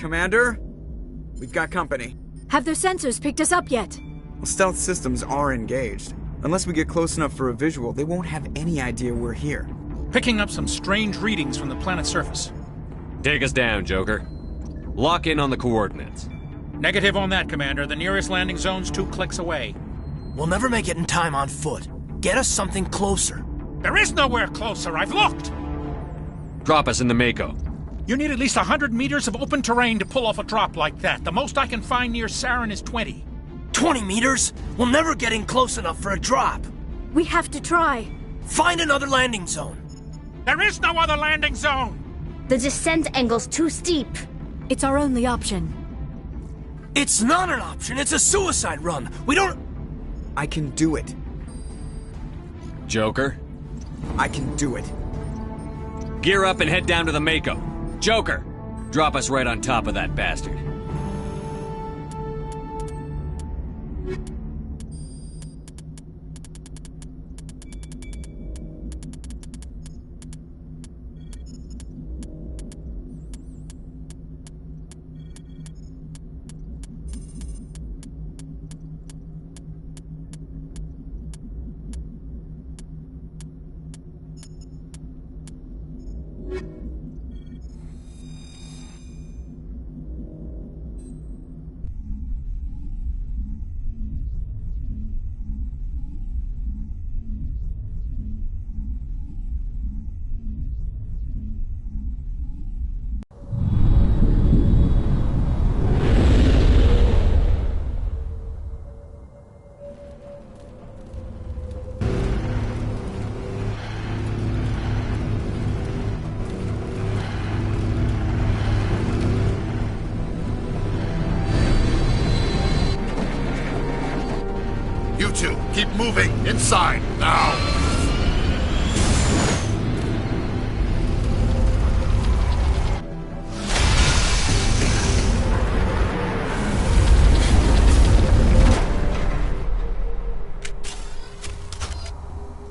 Commander? We've got company. Have their sensors picked us up yet? Well, stealth systems are engaged. Unless we get close enough for a visual, they won't have any idea we're here. Picking up some strange readings from the planet's surface. Take us down, Joker. Lock in on the coordinates. Negative on that, Commander. The nearest landing zone's 2 clicks away. We'll never make it in time on foot. Get us something closer. There is nowhere closer. I've looked. Drop us in the Mako. You need at least 100 meters of open terrain to pull off a drop like that. The most I can find near Saren is 20. 20 meters? We'll never get in close enough for a drop. We have to try. Find another landing zone. There is no other landing zone! The descent angle's too steep. It's our only option. It's not an option. It's a suicide run. We don't... I can do it. Joker? I can do it. Gear up and head down to the Mako. Joker, drop us right on top of that bastard. You two, keep moving! Inside, now!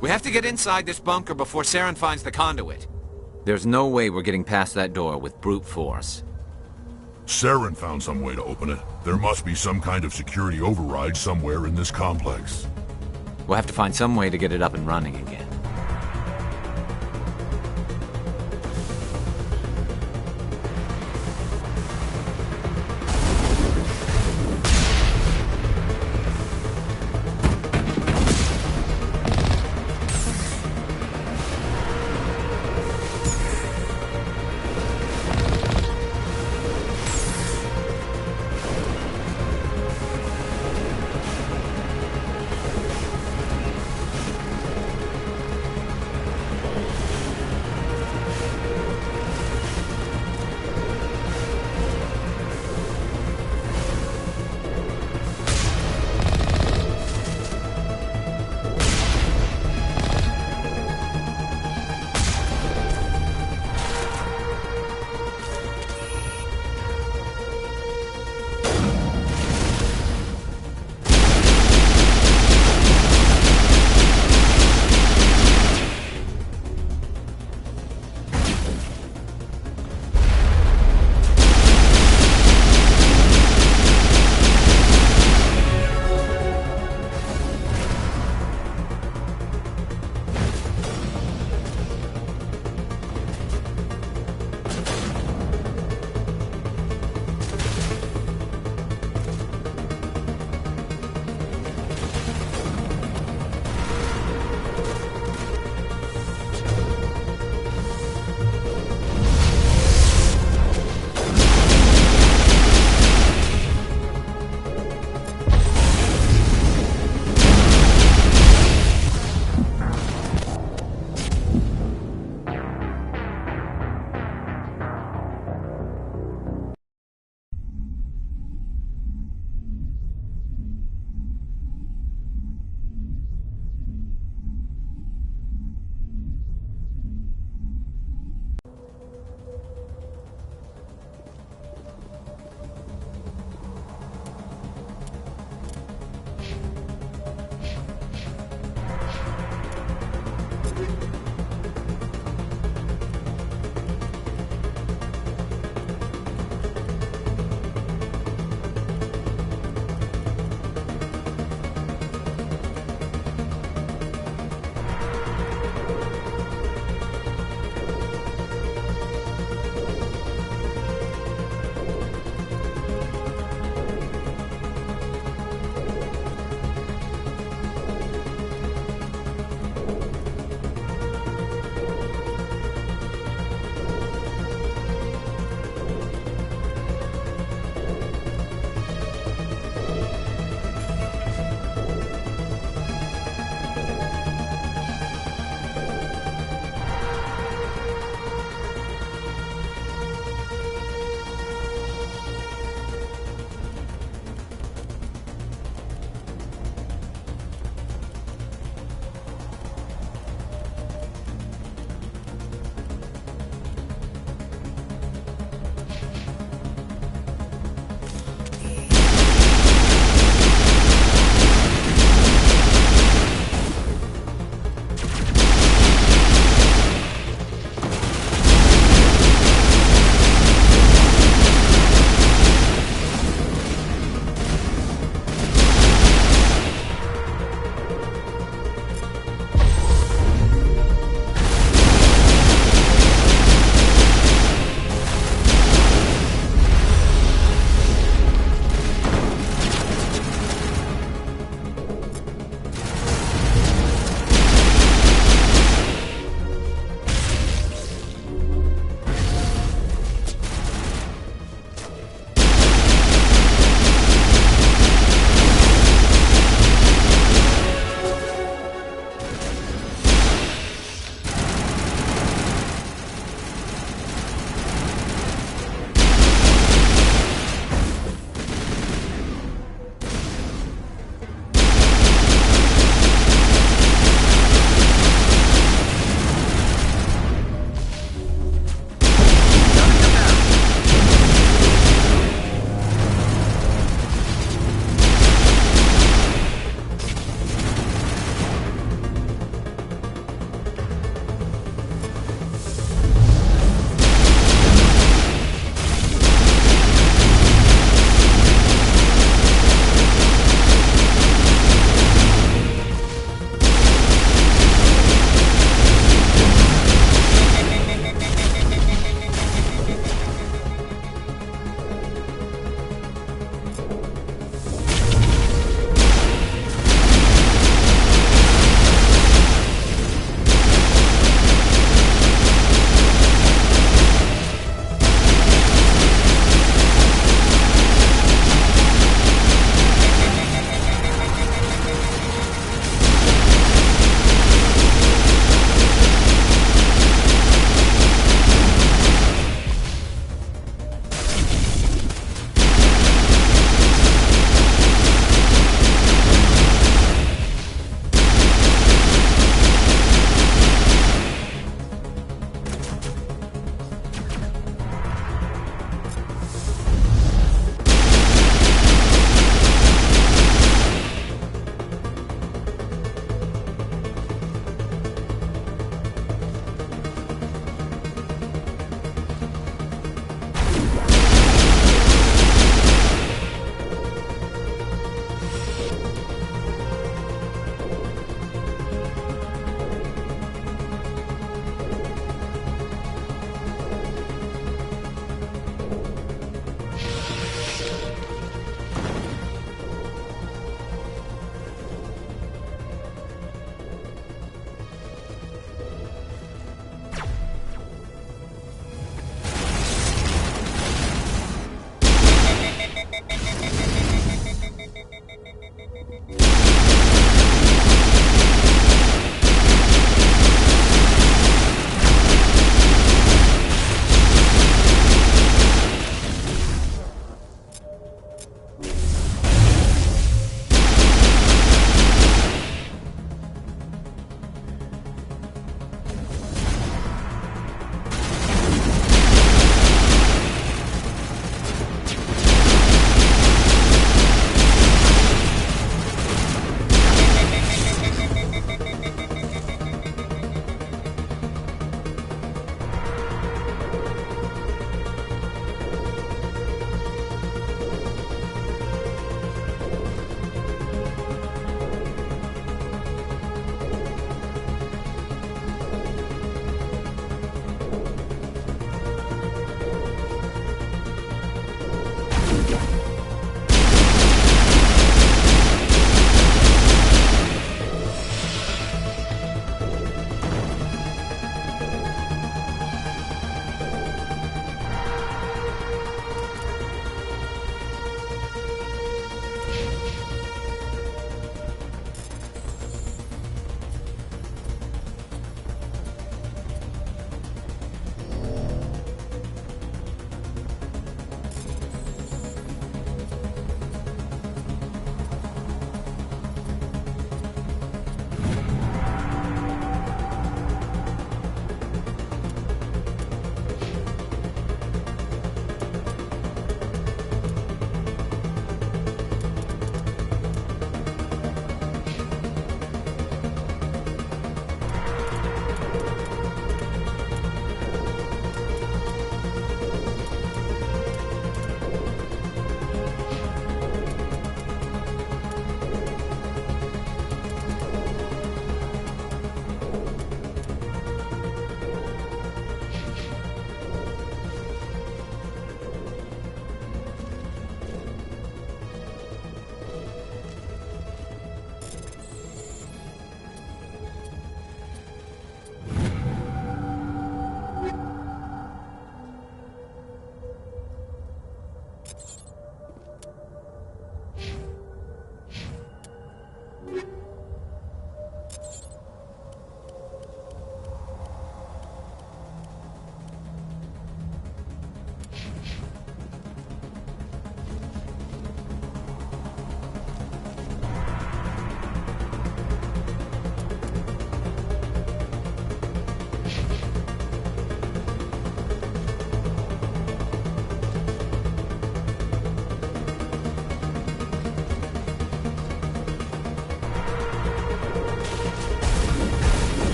We have to get inside this bunker before Saren finds the conduit. There's no way we're getting past that door with brute force. Saren found some way to open it. There must be some kind of security override somewhere in this complex. We'll have to find some way to get it up and running again.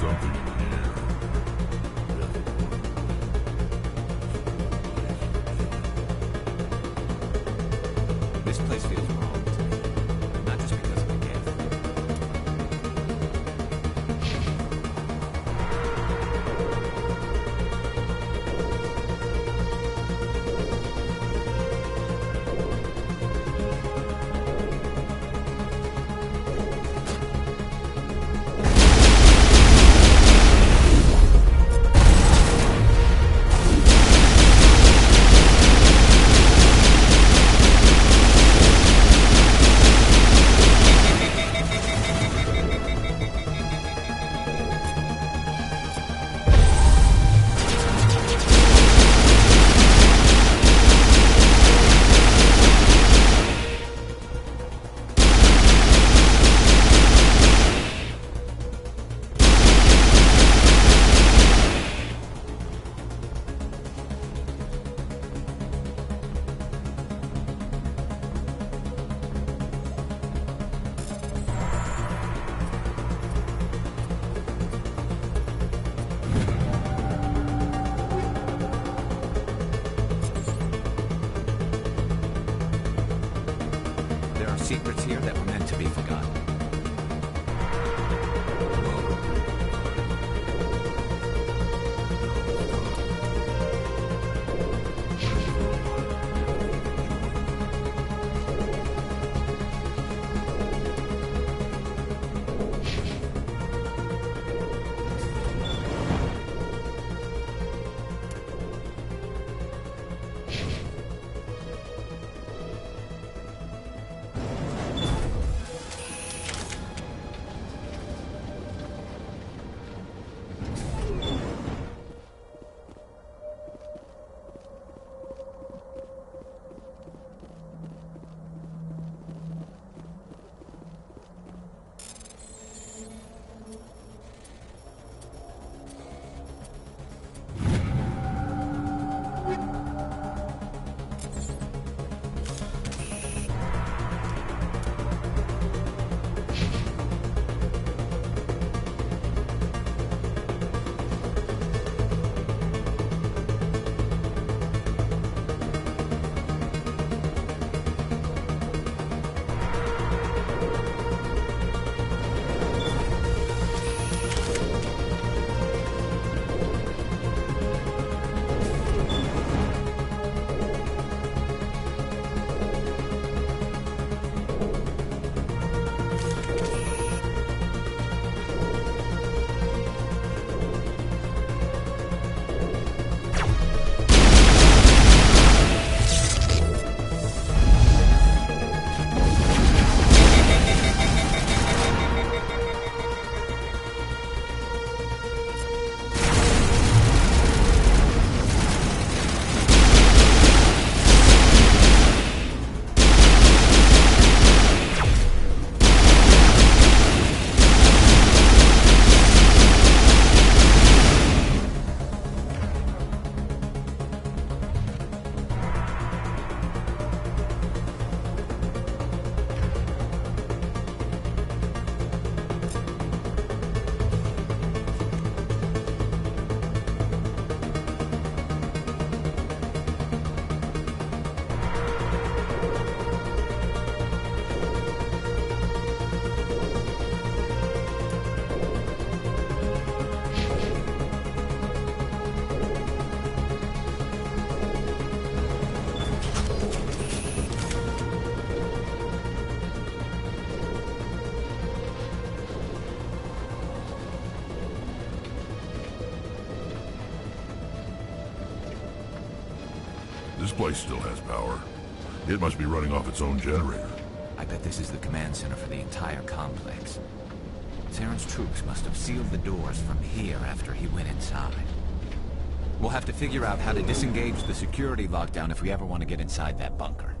something in the air. This place feels wrong to me. Not just because of the gift. There are secrets here that were meant to be forgotten. This place still has power. It must be running off its own generator. I bet this is the command center for the entire complex. Saren's troops must have sealed the doors from here after he went inside. We'll have to figure out how to disengage the security lockdown if we ever want to get inside that bunker.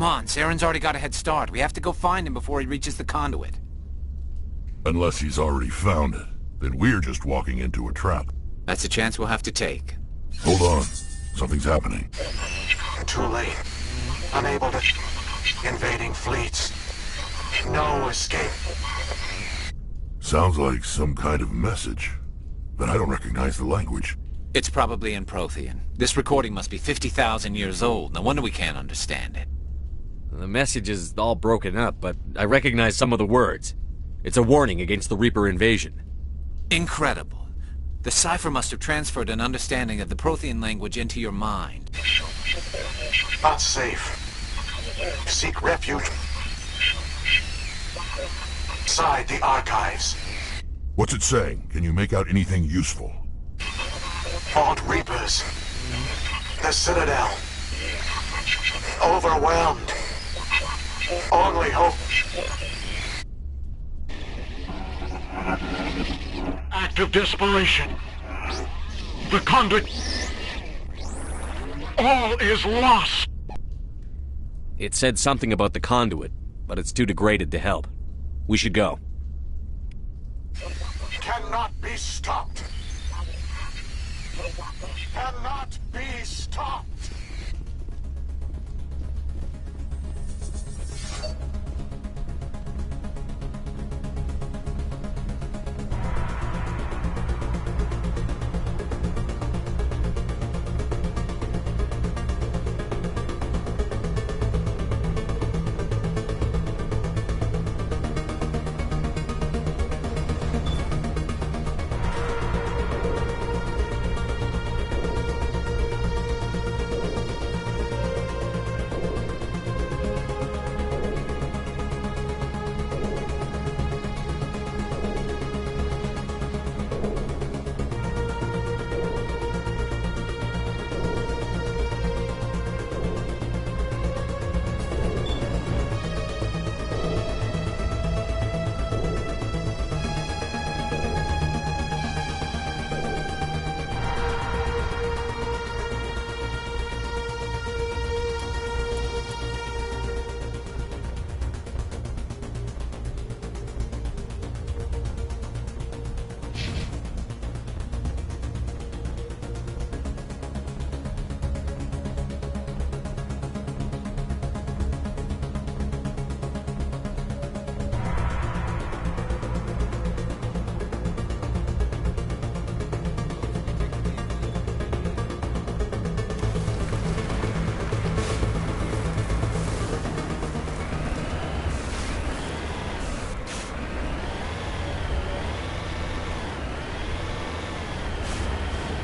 Come on, Saren's already got a head start. We have to go find him before he reaches the conduit. Unless he's already found it, then we're just walking into a trap. That's a chance we'll have to take. Hold on. Something's happening. Too late. Unable to... Invading fleets. No escape. Sounds like some kind of message, but I don't recognize the language. It's probably in Prothean. This recording must be 50,000 years old. No wonder we can't understand it. The message is all broken up, but I recognize some of the words. It's a warning against the Reaper invasion. Incredible. The cipher must have transferred an understanding of the Prothean language into your mind. Not safe. Seek refuge inside the archives. What's it saying? Can you make out anything useful? Vault Reapers. The Citadel. Overwhelmed. Only hope. Act of desperation. The conduit. All is lost. It said something about the conduit, but it's too degraded to help. We should go. Cannot be stopped. Cannot be stopped.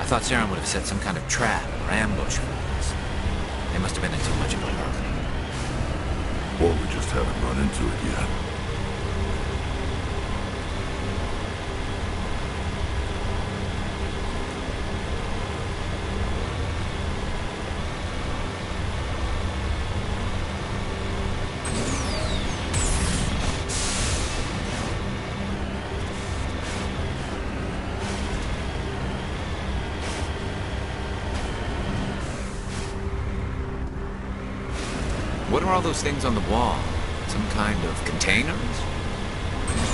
I thought Saren would have set some kind of trap or ambush for us. They must have been in too much of a hurry. Or we just haven't run into it yet. What are all those things on the wall? Some kind of containers?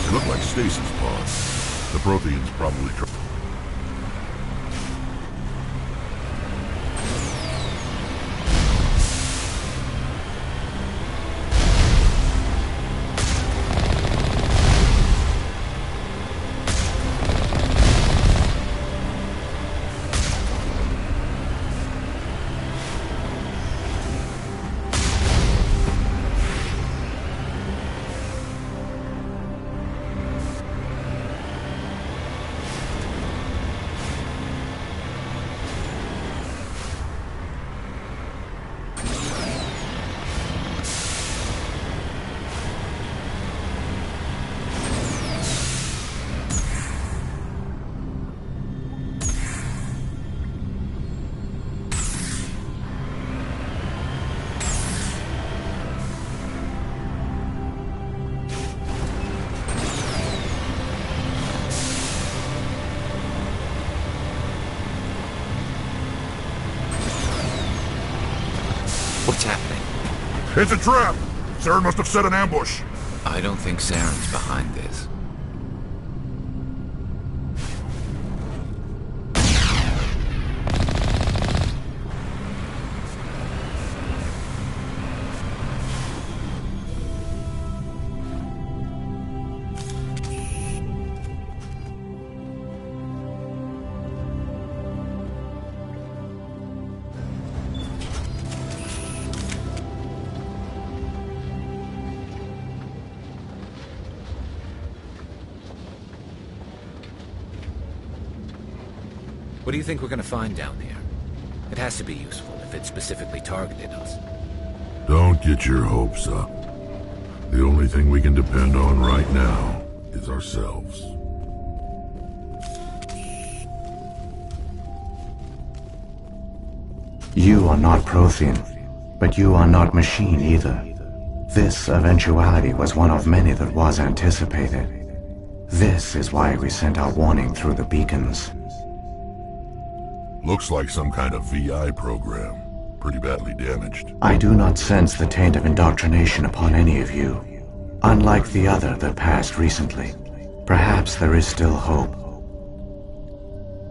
They look like stasis pods. The Protheans probably It's a trap! Saren must have set an ambush. I don't think Saren's behind this. What do you think we're gonna find down there? It has to be useful if it specifically targeted us. Don't get your hopes up. The only thing we can depend on right now is ourselves. You are not Prothean, but you are not machine either. This eventuality was one of many that was anticipated. This is why we sent our warning through the beacons. Looks like some kind of VI program. Pretty badly damaged. I do not sense the taint of indoctrination upon any of you. Unlike the other that passed recently. Perhaps there is still hope.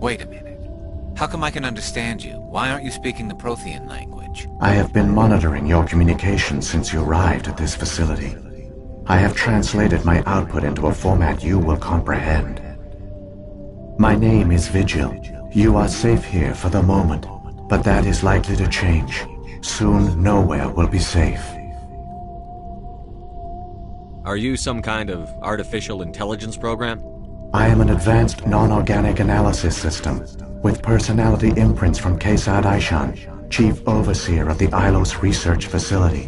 Wait a minute. How come I can understand you? Why aren't you speaking the Prothean language? I have been monitoring your communications since you arrived at this facility. I have translated my output into a format you will comprehend. My name is Vigil. You are safe here for the moment, but that is likely to change. Soon, nowhere will be safe. Are you some kind of artificial intelligence program? I am an advanced non-organic analysis system, with personality imprints from Kesad Aishan, Chief Overseer of the Ilos Research Facility.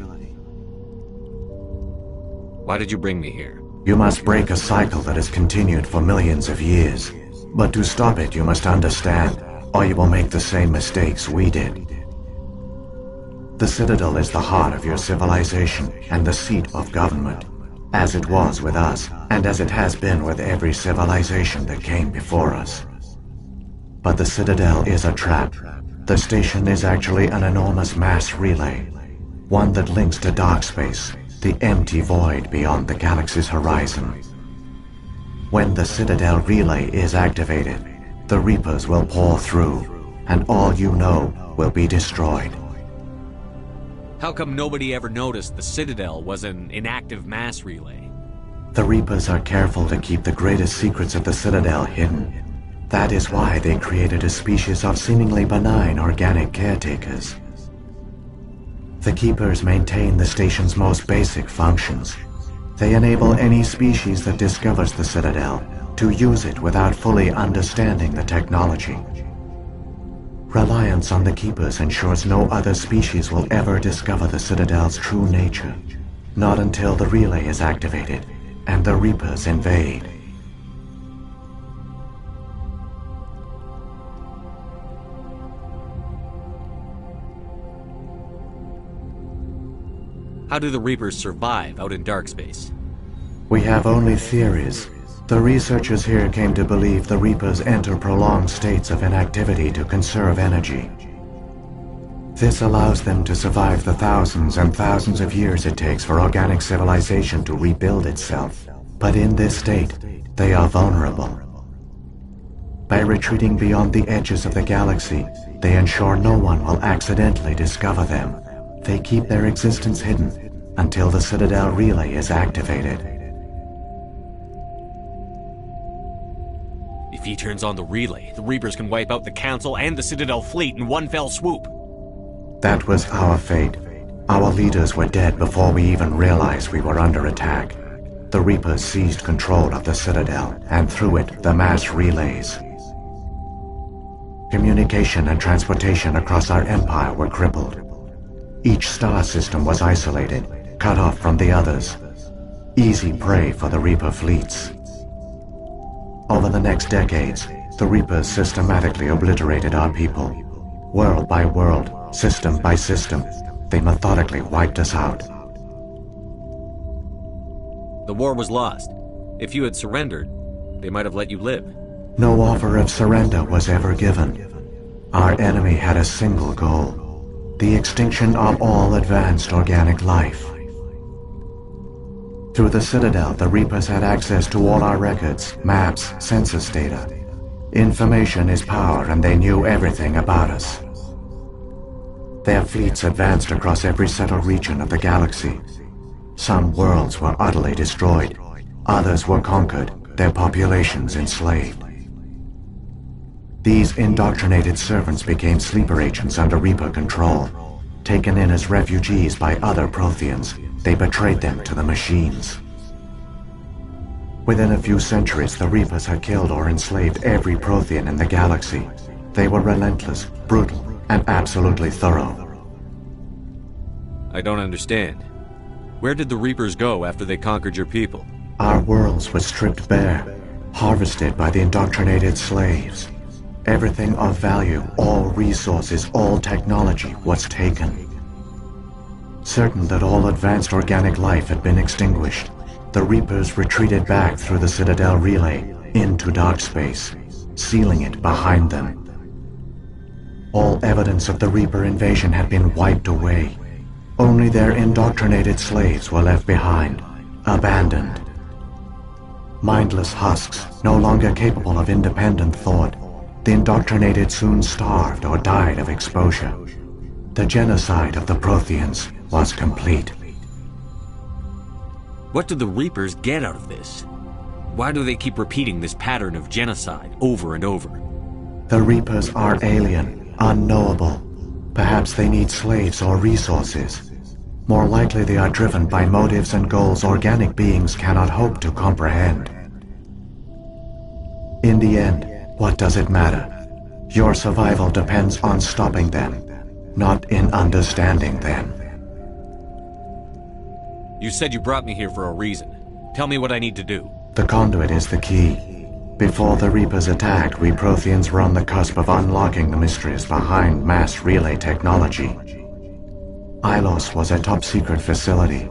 Why did you bring me here? You must break a cycle that has continued for millions of years. But to stop it, you must understand, or you will make the same mistakes we did. The Citadel is the heart of your civilization and the seat of government, as it was with us, and as it has been with every civilization that came before us. But the Citadel is a trap. The station is actually an enormous mass relay, one that links to dark space, the empty void beyond the galaxy's horizon. When the Citadel relay is activated, the Reapers will pour through, and all you know will be destroyed. How come nobody ever noticed the Citadel was an inactive mass relay? The Reapers are careful to keep the greatest secrets of the Citadel hidden. That is why they created a species of seemingly benign organic caretakers. The Keepers maintain the station's most basic functions. They enable any species that discovers the Citadel to use it without fully understanding the technology. Reliance on the Keepers ensures no other species will ever discover the Citadel's true nature. Not until the relay is activated and the Reapers invade. How do the Reapers survive out in dark space? We have only theories. The researchers here came to believe the Reapers enter prolonged states of inactivity to conserve energy. This allows them to survive the thousands and thousands of years it takes for organic civilization to rebuild itself. But in this state, they are vulnerable. By retreating beyond the edges of the galaxy, they ensure no one will accidentally discover them. They keep their existence hidden until the Citadel relay is activated. If he turns on the relay, the Reapers can wipe out the Council and the Citadel fleet in one fell swoop. That was our fate. Our leaders were dead before we even realized we were under attack. The Reapers seized control of the Citadel, and through it, the mass relays. Communication and transportation across our empire were crippled. Each star system was isolated, cut off from the others. Easy prey for the Reaper fleets. Over the next decades, the Reapers systematically obliterated our people. World by world, system by system, they methodically wiped us out. The war was lost. If you had surrendered, they might have let you live. No offer of surrender was ever given. Our enemy had a single goal: the extinction of all advanced organic life. Through the Citadel, the Reapers had access to all our records, maps, census data. Information is power, and they knew everything about us. Their fleets advanced across every settled region of the galaxy. Some worlds were utterly destroyed, others were conquered, their populations enslaved. These indoctrinated servants became sleeper agents under Reaper control. Taken in as refugees by other Protheans, they betrayed them to the machines. Within a few centuries, the Reapers had killed or enslaved every Prothean in the galaxy. They were relentless, brutal, and absolutely thorough. I don't understand. Where did the Reapers go after they conquered your people? Our worlds were stripped bare, harvested by the indoctrinated slaves. Everything of value, all resources, all technology was taken. Certain that all advanced organic life had been extinguished, the Reapers retreated back through the Citadel relay into dark space, sealing it behind them. All evidence of the Reaper invasion had been wiped away. Only their indoctrinated slaves were left behind, abandoned. Mindless husks, no longer capable of independent thought, the indoctrinated soon starved or died of exposure. The genocide of the Protheans was complete. What do the Reapers get out of this? Why do they keep repeating this pattern of genocide over and over? The Reapers are alien, unknowable. Perhaps they need slaves or resources. More likely they are driven by motives and goals organic beings cannot hope to comprehend. In the end, what does it matter? Your survival depends on stopping them, not in understanding them. You said you brought me here for a reason. Tell me what I need to do. The conduit is the key. Before the Reapers attacked, we Protheans were on the cusp of unlocking the mysteries behind mass relay technology. Ilos was a top-secret facility.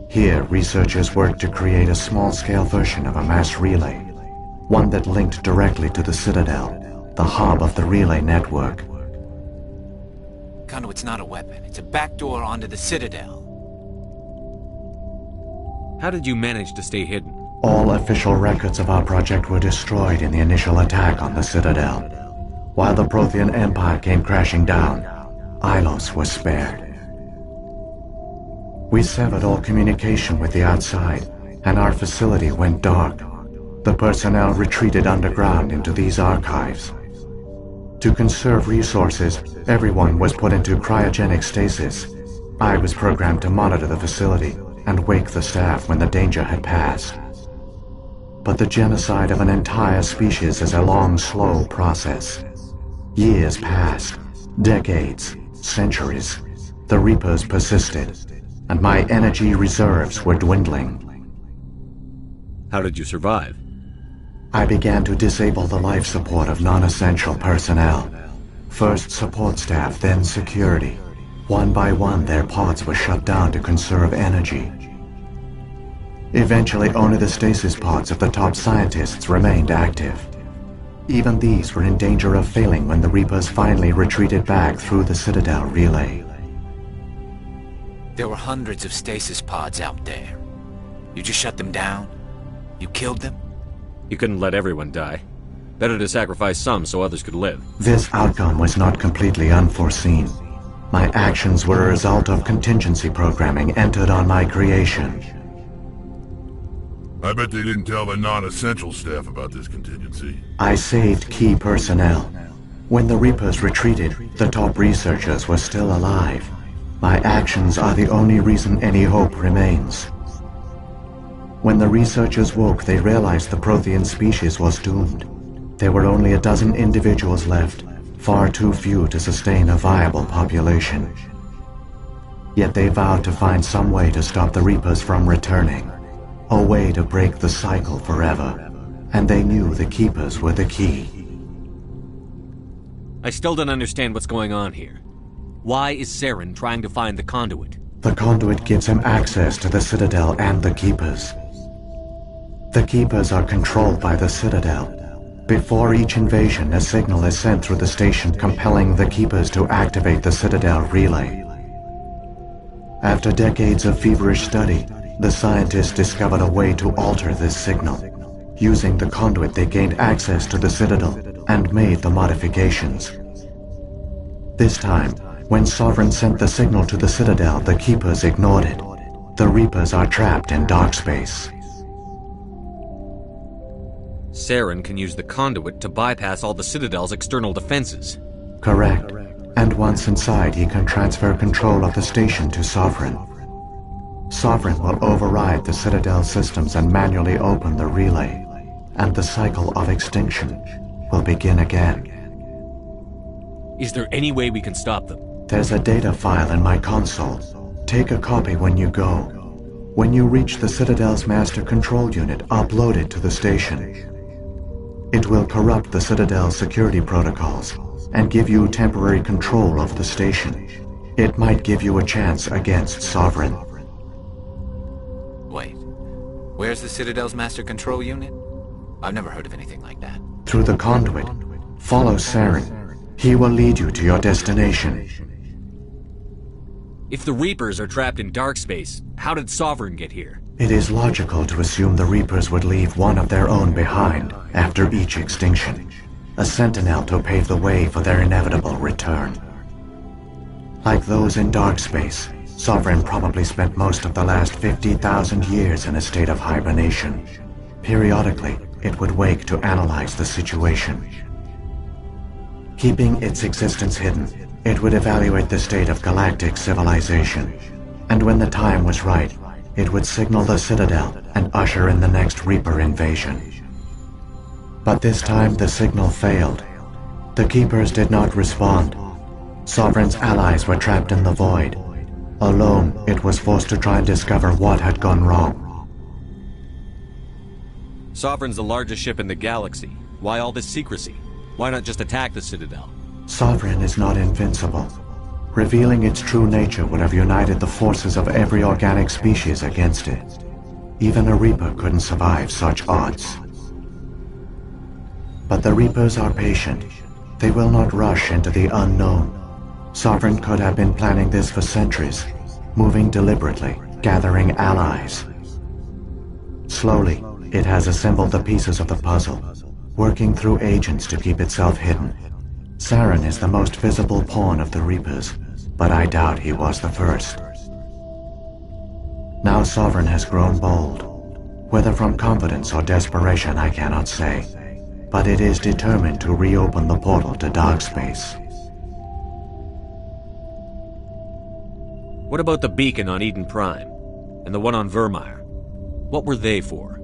Here, researchers worked to create a small-scale version of a mass relay, one that linked directly to the Citadel, the hub of the relay network. Conduit's not a weapon. It's a backdoor onto the Citadel. How did you manage to stay hidden? All official records of our project were destroyed in the initial attack on the Citadel. While the Prothean Empire came crashing down, Ilos was spared. We severed all communication with the outside, and our facility went dark. The personnel retreated underground into these archives. To conserve resources, everyone was put into cryogenic stasis. I was programmed to monitor the facility and wake the staff when the danger had passed. But the genocide of an entire species is a long, slow process. Years passed, decades, centuries. The Reapers persisted, and my energy reserves were dwindling. How did you survive? I began to disable the life support of non-essential personnel. First support staff, then security. One by one, their pods were shut down to conserve energy. Eventually, only the stasis pods of the top scientists remained active. Even these were in danger of failing when the Reapers finally retreated back through the Citadel relay. There were hundreds of stasis pods out there. You just shut them down? You killed them? You couldn't let everyone die. Better to sacrifice some so others could live. This outcome was not completely unforeseen. My actions were a result of contingency programming entered on my creation. I bet they didn't tell the non-essential staff about this contingency. I saved key personnel. When the Reapers retreated, the top researchers were still alive. My actions are the only reason any hope remains. When the researchers woke, they realized the Prothean species was doomed. There were only a dozen individuals left, far too few to sustain a viable population. Yet they vowed to find some way to stop the Reapers from returning. A way to break the cycle forever. And they knew the Keepers were the key. I still don't understand what's going on here. Why is Saren trying to find the conduit? The conduit gives him access to the Citadel and the Keepers. The Keepers are controlled by the Citadel. Before each invasion, a signal is sent through the station compelling the Keepers to activate the Citadel relay. After decades of feverish study, the scientists discovered a way to alter this signal. Using the conduit, they gained access to the Citadel and made the modifications. This time, when Sovereign sent the signal to the Citadel, the Keepers ignored it. The Reapers are trapped in dark space. Saren can use the conduit to bypass all the Citadel's external defenses. Correct. And once inside, he can transfer control of the station to Sovereign. Sovereign will override the Citadel systems and manually open the relay, and the cycle of extinction will begin again. Is there any way we can stop them? There's a data file in my console. Take a copy when you go. When you reach the Citadel's master control unit, upload it to the station. It will corrupt the Citadel's security protocols and give you temporary control of the station. It might give you a chance against Sovereign. Wait, where's the Citadel's master control unit? I've never heard of anything like that. Through the conduit. Follow Saren. He will lead you to your destination. If the Reapers are trapped in dark space, how did Sovereign get here? It is logical to assume the Reapers would leave one of their own behind after each extinction. A sentinel to pave the way for their inevitable return. Like those in dark space, Sovereign probably spent most of the last 50,000 years in a state of hibernation. Periodically, it would wake to analyze the situation. Keeping its existence hidden, it would evaluate the state of galactic civilization. And when the time was right, it would signal the Citadel and usher in the next Reaper invasion. But this time the signal failed. The Keepers did not respond. Sovereign's allies were trapped in the void. Alone, it was forced to try and discover what had gone wrong. Sovereign's the largest ship in the galaxy. Why all this secrecy? Why not just attack the Citadel? Sovereign is not invincible. Revealing its true nature would have united the forces of every organic species against it. Even a Reaper couldn't survive such odds. But the Reapers are patient. They will not rush into the unknown. Sovereign could have been planning this for centuries, moving deliberately, gathering allies. Slowly, it has assembled the pieces of the puzzle, working through agents to keep itself hidden. Saren is the most visible pawn of the Reapers, but I doubt he was the first. Now Sovereign has grown bold. Whether from confidence or desperation, I cannot say. But it is determined to reopen the portal to dark space. What about the beacon on Eden Prime? And the one on Vermeer? What were they for?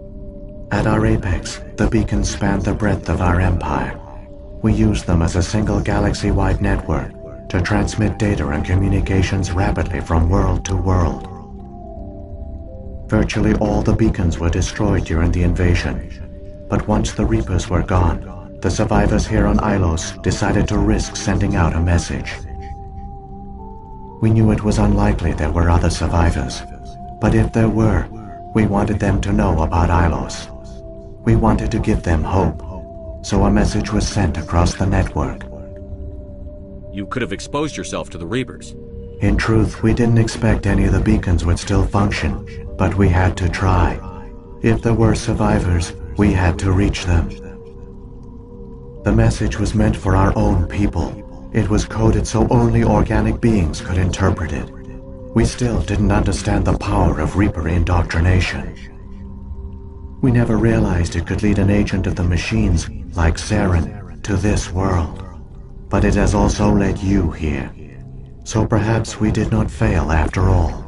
At our apex, the beacons spanned the breadth of our empire. We used them as a single galaxy-wide network to transmit data and communications rapidly from world to world. Virtually all the beacons were destroyed during the invasion, but once the Reapers were gone, the survivors here on Ilos decided to risk sending out a message. We knew it was unlikely there were other survivors, but if there were, we wanted them to know about Ilos. We wanted to give them hope, so a message was sent across the network. You could have exposed yourself to the Reapers. In truth, we didn't expect any of the beacons would still function, but we had to try. If there were survivors, we had to reach them. The message was meant for our own people. It was coded so only organic beings could interpret it. We still didn't understand the power of Reaper indoctrination. We never realized it could lead an agent of the machines, like Saren, to this world. But it has also led you here. So perhaps we did not fail after all.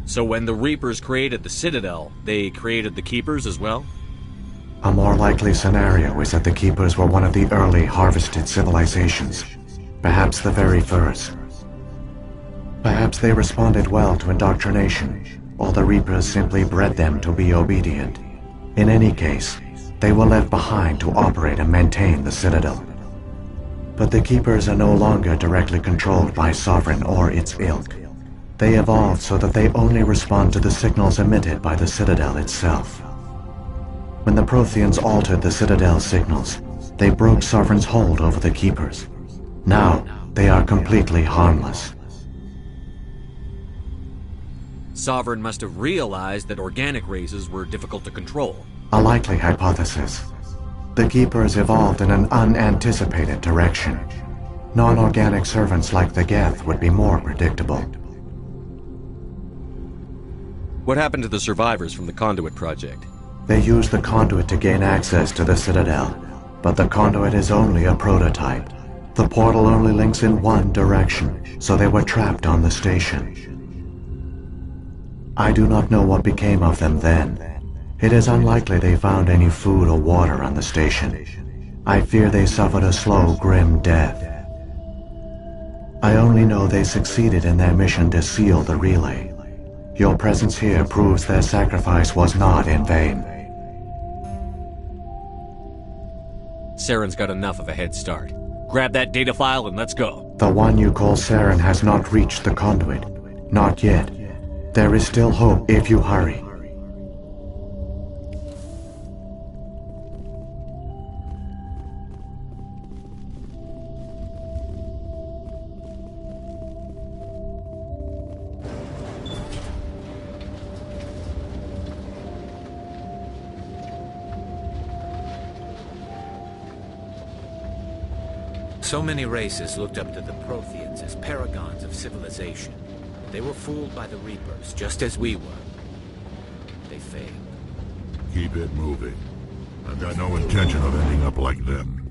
So when the Reapers created the Citadel, they created the Keepers as well? A more likely scenario is that the Keepers were one of the early harvested civilizations, perhaps the very first. Perhaps they responded well to indoctrination, or the Reapers simply bred them to be obedient. In any case, they were left behind to operate and maintain the Citadel. But the Keepers are no longer directly controlled by Sovereign or its ilk. They evolved so that they only respond to the signals emitted by the Citadel itself. When the Protheans altered the Citadel's signals, they broke Sovereign's hold over the Keepers. Now, they are completely harmless. Sovereign must have realized that organic races were difficult to control. A likely hypothesis. The Keepers evolved in an unanticipated direction. Non-organic servants like the Geth would be more predictable. What happened to the survivors from the Conduit project? They used the Conduit to gain access to the Citadel, but the Conduit is only a prototype. The portal only links in one direction, so they were trapped on the station. I do not know what became of them then. It is unlikely they found any food or water on the station. I fear they suffered a slow, grim death. I only know they succeeded in their mission to seal the relay. Your presence here proves their sacrifice was not in vain. Saren's got enough of a head start. Grab that data file and let's go. The one you call Saren has not reached the Conduit. Not yet. There is still hope if you hurry. So many races looked up to the Protheans as paragons of civilization. They were fooled by the Reapers, just as we were. They failed. Keep it moving. I've got no intention of ending up like them.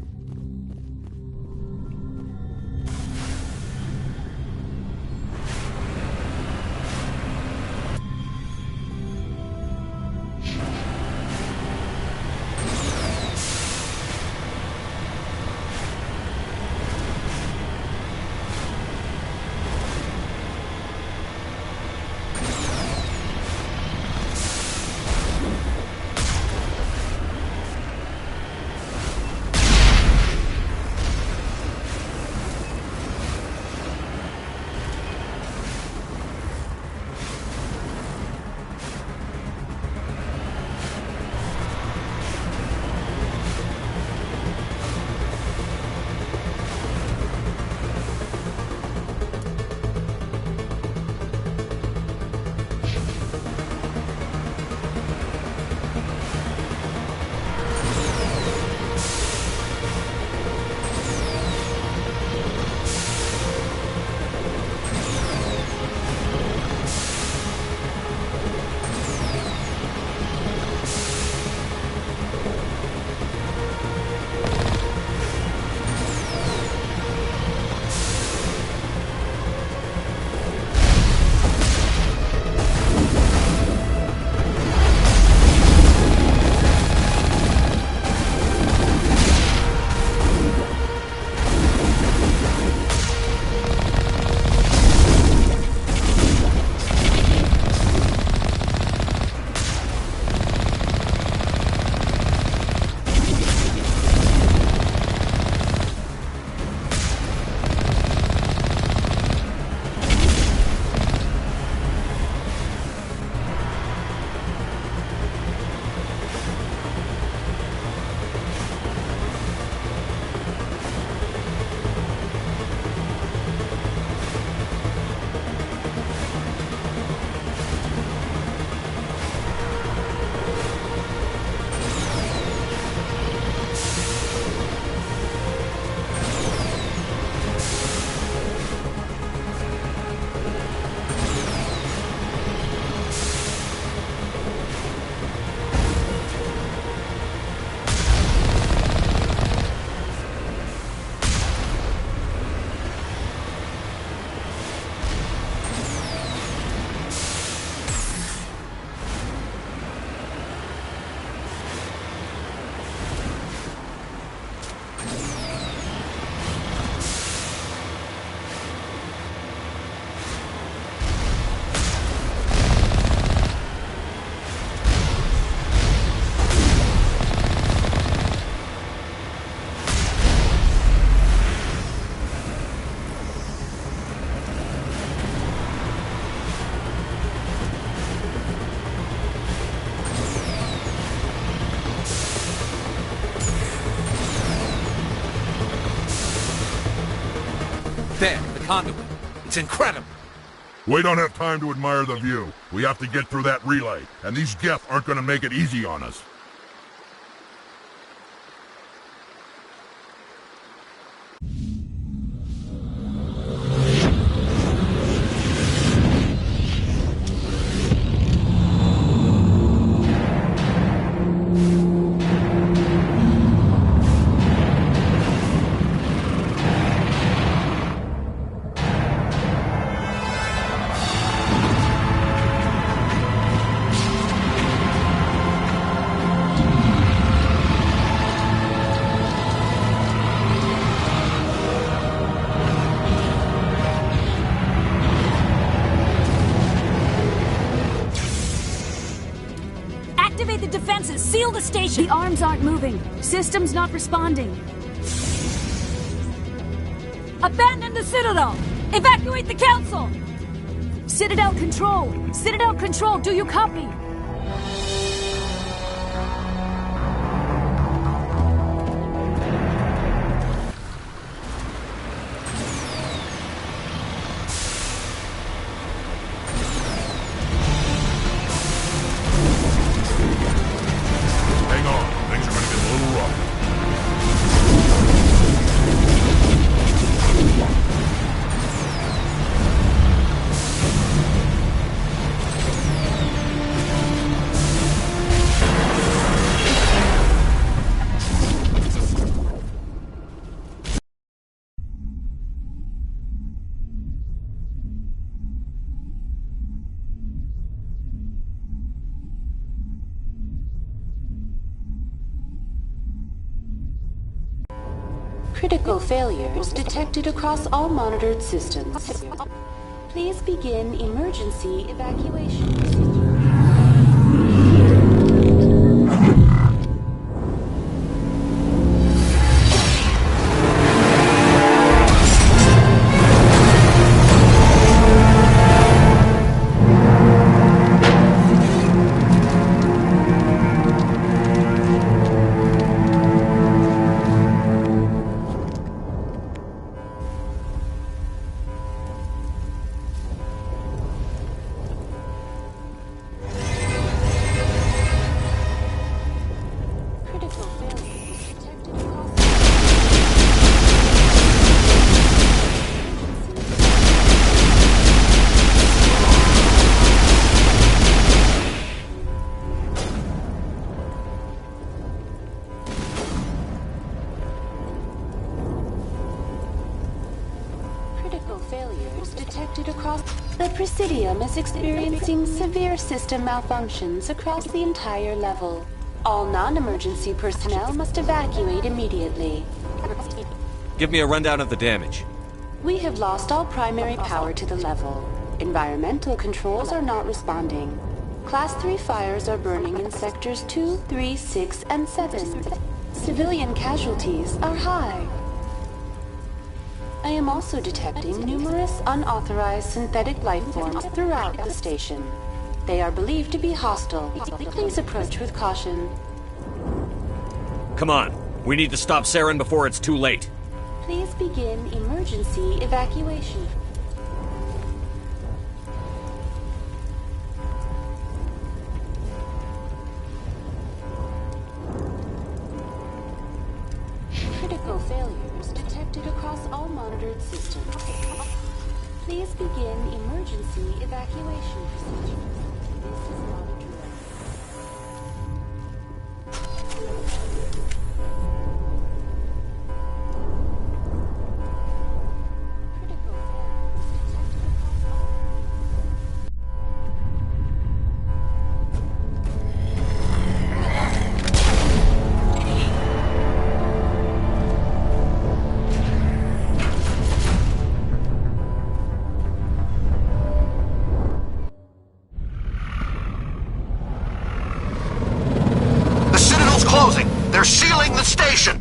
There, the conduit. It's incredible. We don't have time to admire the view. We have to get through that relay, and these Geth aren't gonna make it easy on us. Activate the defenses! Seal the station! The arms aren't moving. System's not responding. Abandon the Citadel! Evacuate the Council! Citadel Control! Citadel Control, do you copy? Hang on, things are gonna get a little rough. Critical failures detected across all monitored systems. Please begin emergency evacuation. Failures detected across... The Presidium is experiencing severe system malfunctions across the entire level. All non-emergency personnel must evacuate immediately. Give me a rundown of the damage. We have lost all primary power to the level. Environmental controls are not responding. Class 3 fires are burning in sectors 2, 3, 6, and 7. Civilian casualties are high. I am also detecting numerous unauthorized synthetic life forms throughout the station. They are believed to be hostile. Please approach with caution. Come on. We need to stop Saren before it's too late. Please begin emergency evacuation. Critical failures detected across all monitored systems. Please begin emergency evacuation procedures. This is not a drill. They're sealing the station!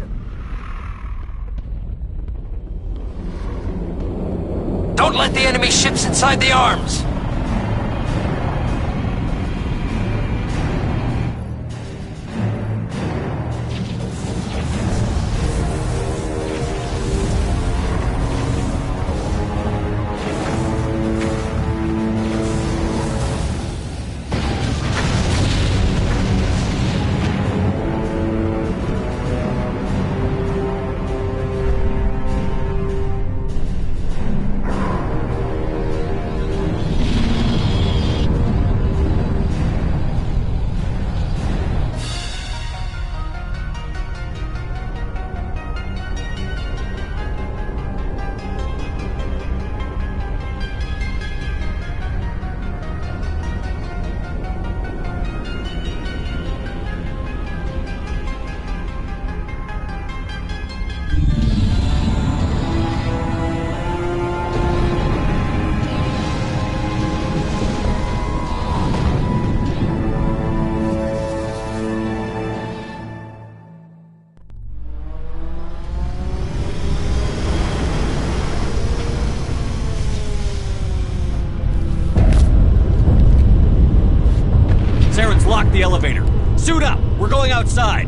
Don't let the enemy ships inside the arms! Suit up! We're going outside!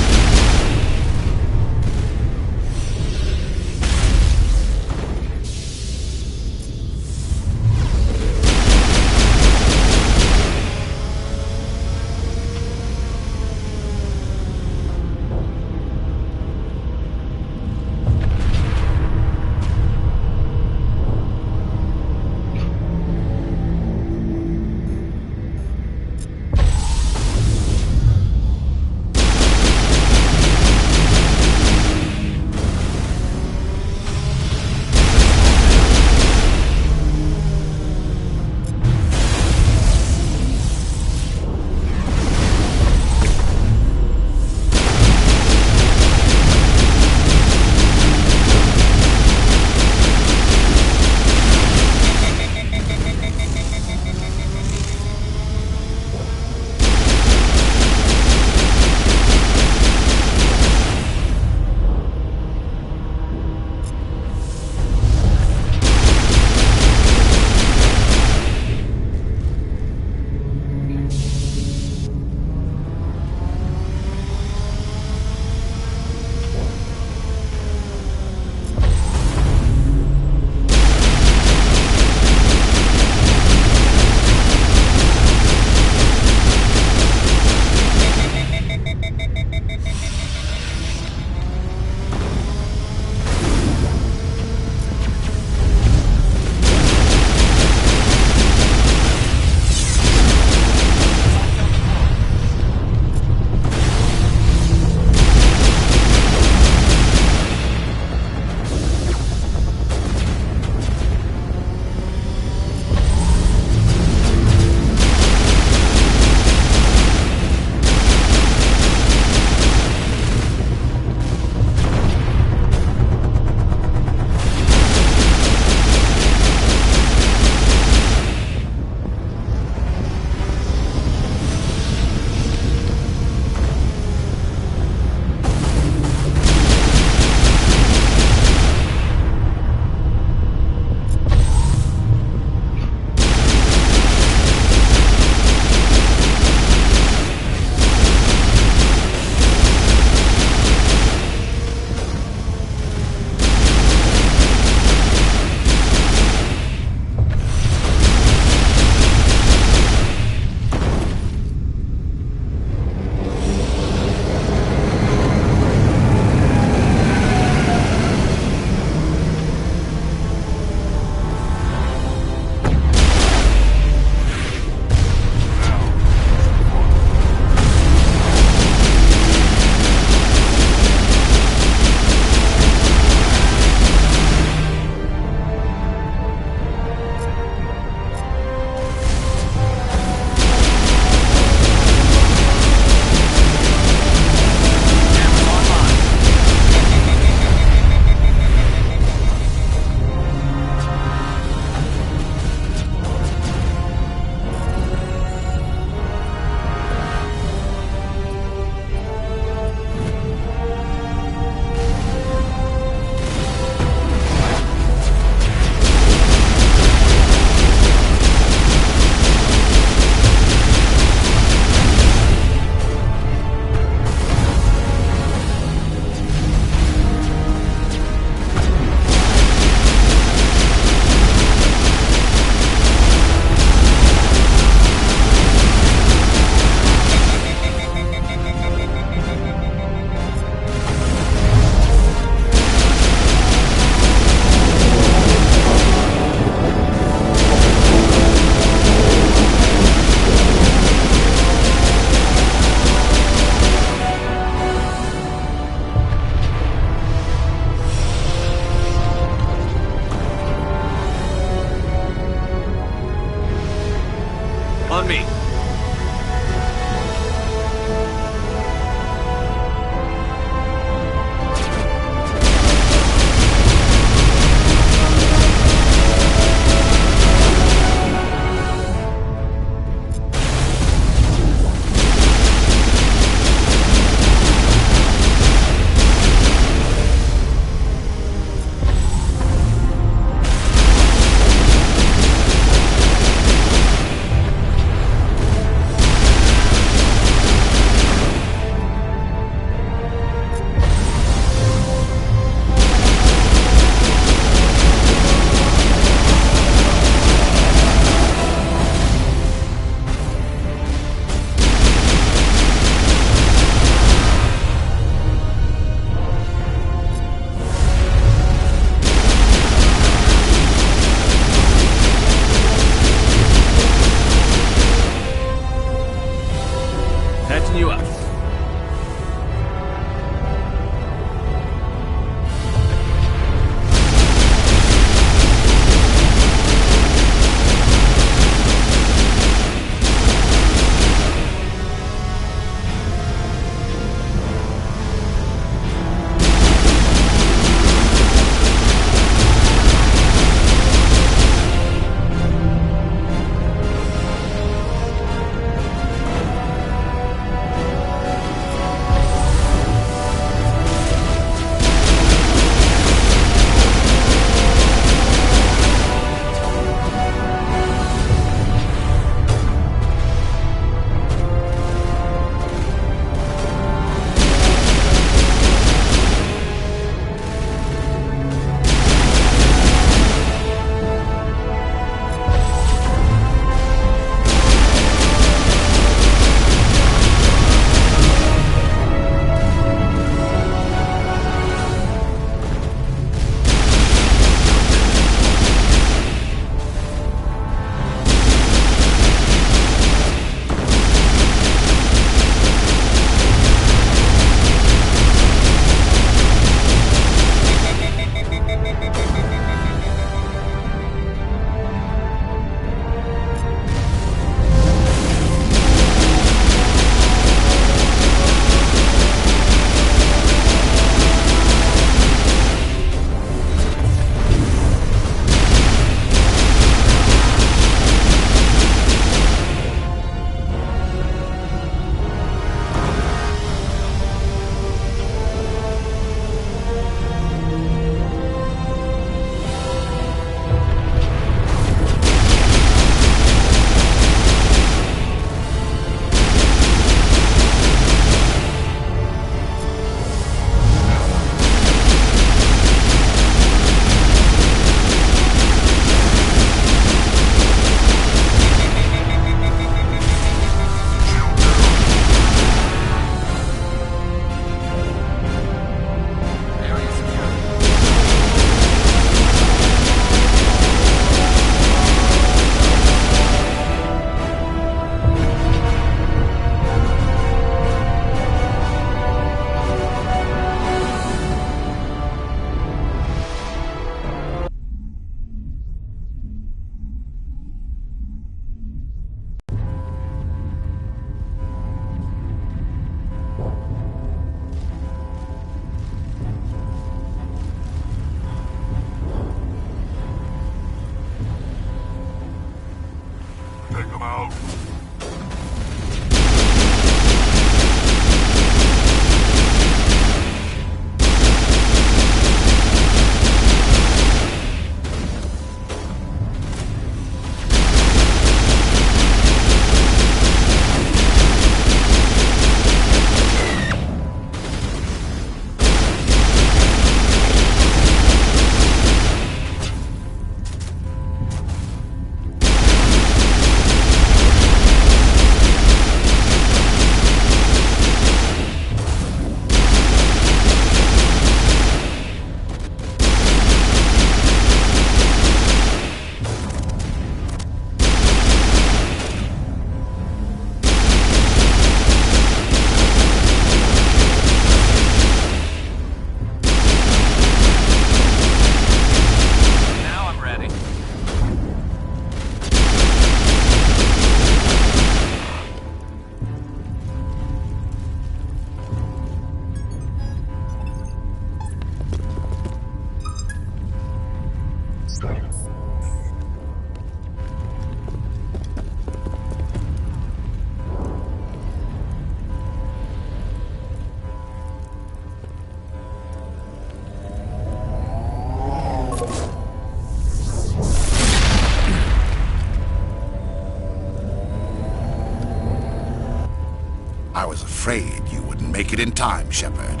afraid you wouldn't make it in time, Shepard.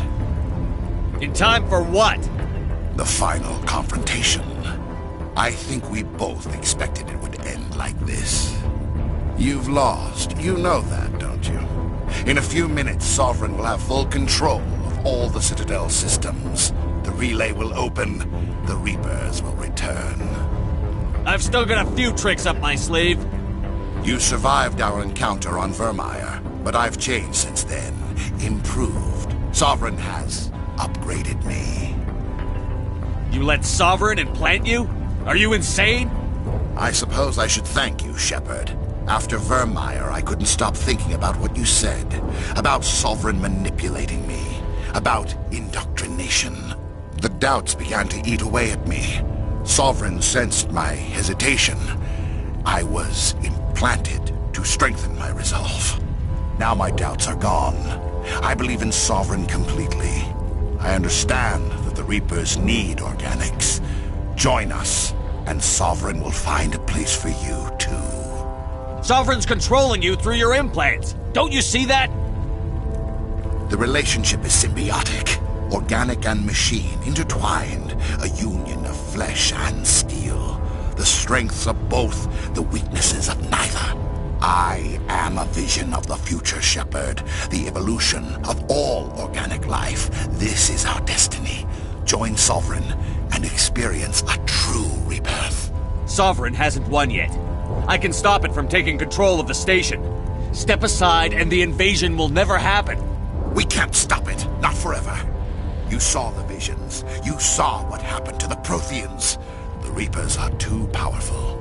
In time for what? The final confrontation. I think we both expected it would end like this. You've lost. You know that, don't you? In a few minutes, Sovereign will have full control of all the Citadel systems. The relay will open. The Reapers will return. I've still got a few tricks up my sleeve. You survived our encounter on Vermeer, but I've changed since then. Improved. Sovereign has upgraded me. You let Sovereign implant you? Are you insane? I suppose I should thank you, Shepard. After Vermeer, I couldn't stop thinking about what you said. About Sovereign manipulating me. About indoctrination. The doubts began to eat away at me. Sovereign sensed my hesitation. I was implanted to strengthen my resolve. Now my doubts are gone. I believe in Sovereign completely. I understand that the Reapers need organics. Join us, and Sovereign will find a place for you, too. Sovereign's controlling you through your implants. Don't you see that? The relationship is symbiotic. Organic and machine, intertwined. A union of flesh and steel. The strengths of both, the weaknesses of neither. I am a vision of the future, Shepard. The evolution of all organic life. This is our destiny. Join Sovereign and experience a true rebirth. Sovereign hasn't won yet. I can stop it from taking control of the station. Step aside and the invasion will never happen. We can't stop it. Not forever. You saw the visions. You saw what happened to the Protheans. The Reapers are too powerful.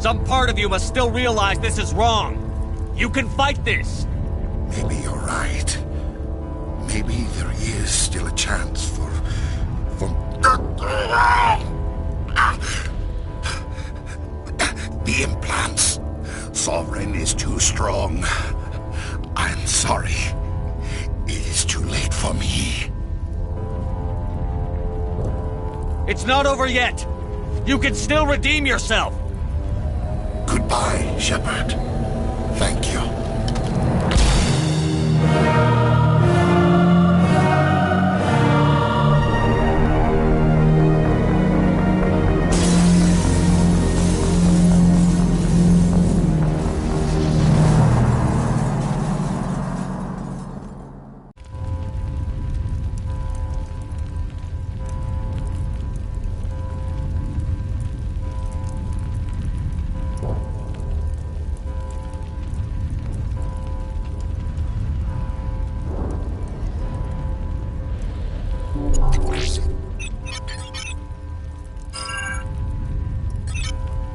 Some part of you must still realize this is wrong. You can fight this. Maybe you're right. Maybe there is still a chance for... The implants. Sovereign is too strong. I'm sorry. It is too late for me. It's not over yet. You can still redeem yourself. Goodbye, Shepard. Thank you.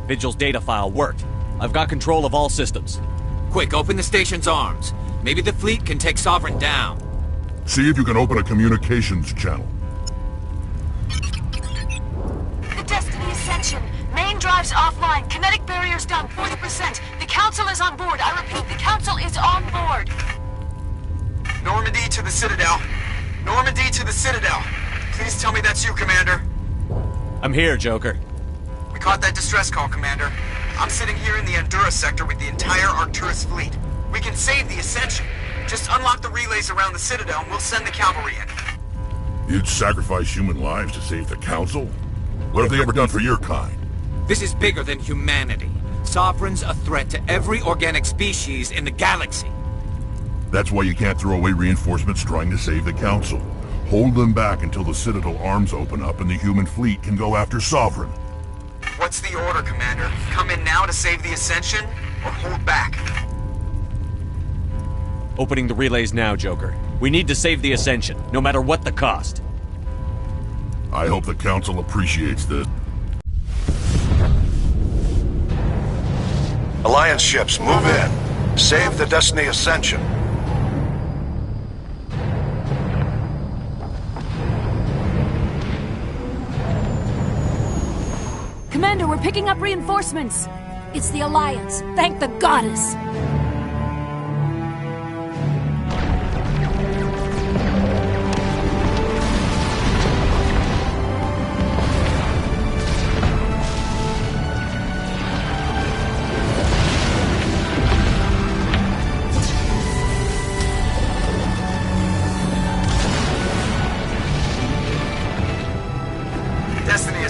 Vigil's data file worked. I've got control of all systems. Quick, open the station's arms. Maybe the fleet can take Sovereign down. See if you can open a communications channel. The Destiny Ascension. Main drives offline. Kinetic barriers down 40%. The Council is on board. I repeat, the Council is on board. Normandy to the Citadel. Normandy to the Citadel. Please tell me that's you, Commander. I'm here, Joker. We caught that distress call, Commander. I'm sitting here in the Andura sector with the entire Arcturus fleet. We can save the Ascension. Just unlock the relays around the Citadel and we'll send the cavalry in. You'd sacrifice human lives to save the Council? What have they ever done for your kind? This is bigger than humanity. Sovereign's a threat to every organic species in the galaxy. That's why you can't throw away reinforcements trying to save the Council. Hold them back until the Citadel arms open up and the human fleet can go after Sovereign. What's the order, Commander? Come in now to save the Ascension, or hold back? Opening the relays now, Joker. We need to save the Ascension, no matter what the cost. I hope the Council appreciates this. Alliance ships, move in. Save the Destiny Ascension. Commander, we're picking up reinforcements. It's the Alliance. Thank the goddess.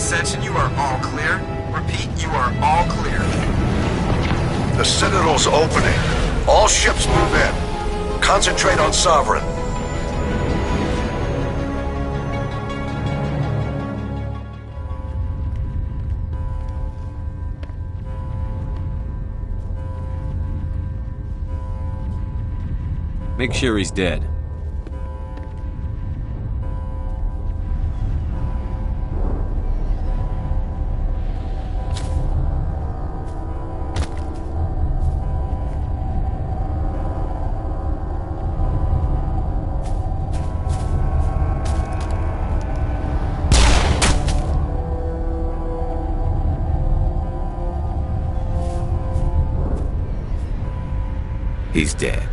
Ascension, you are all clear. Repeat, you are all clear. The Citadel's opening. All ships move in. Concentrate on Sovereign. Make sure he's dead. He's dead.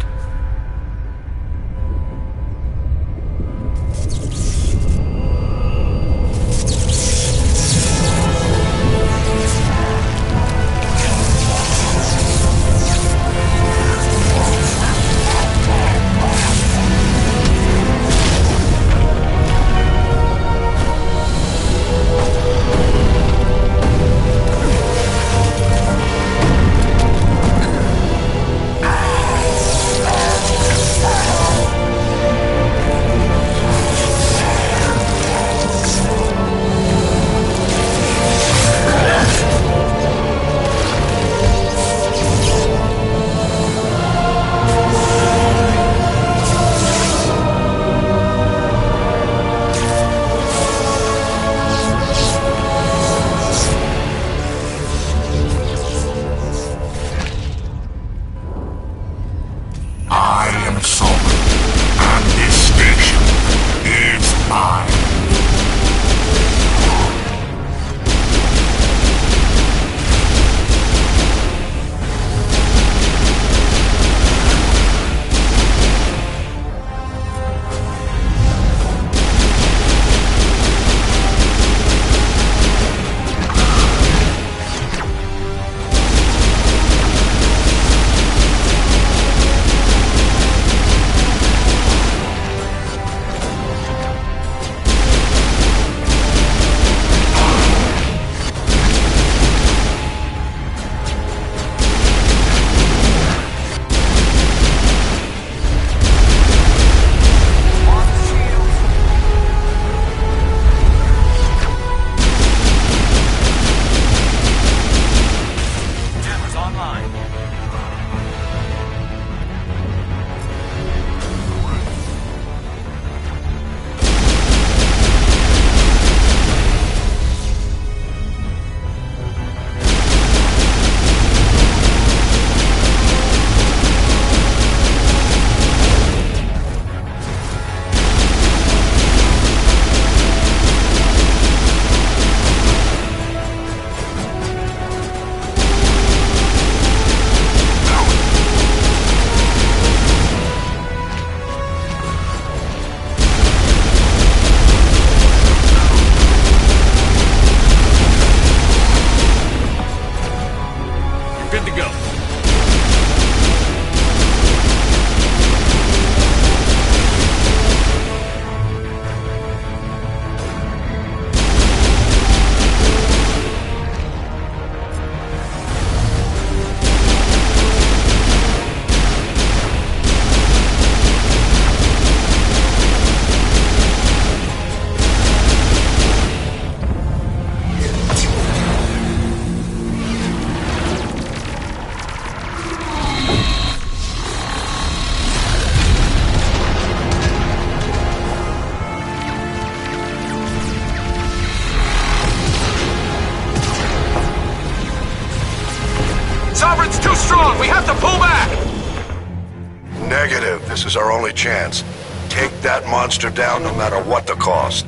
Sovereign's too strong! We have to pull back! Negative. This is our only chance. Take that monster down no matter what the cost.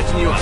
Patching you up.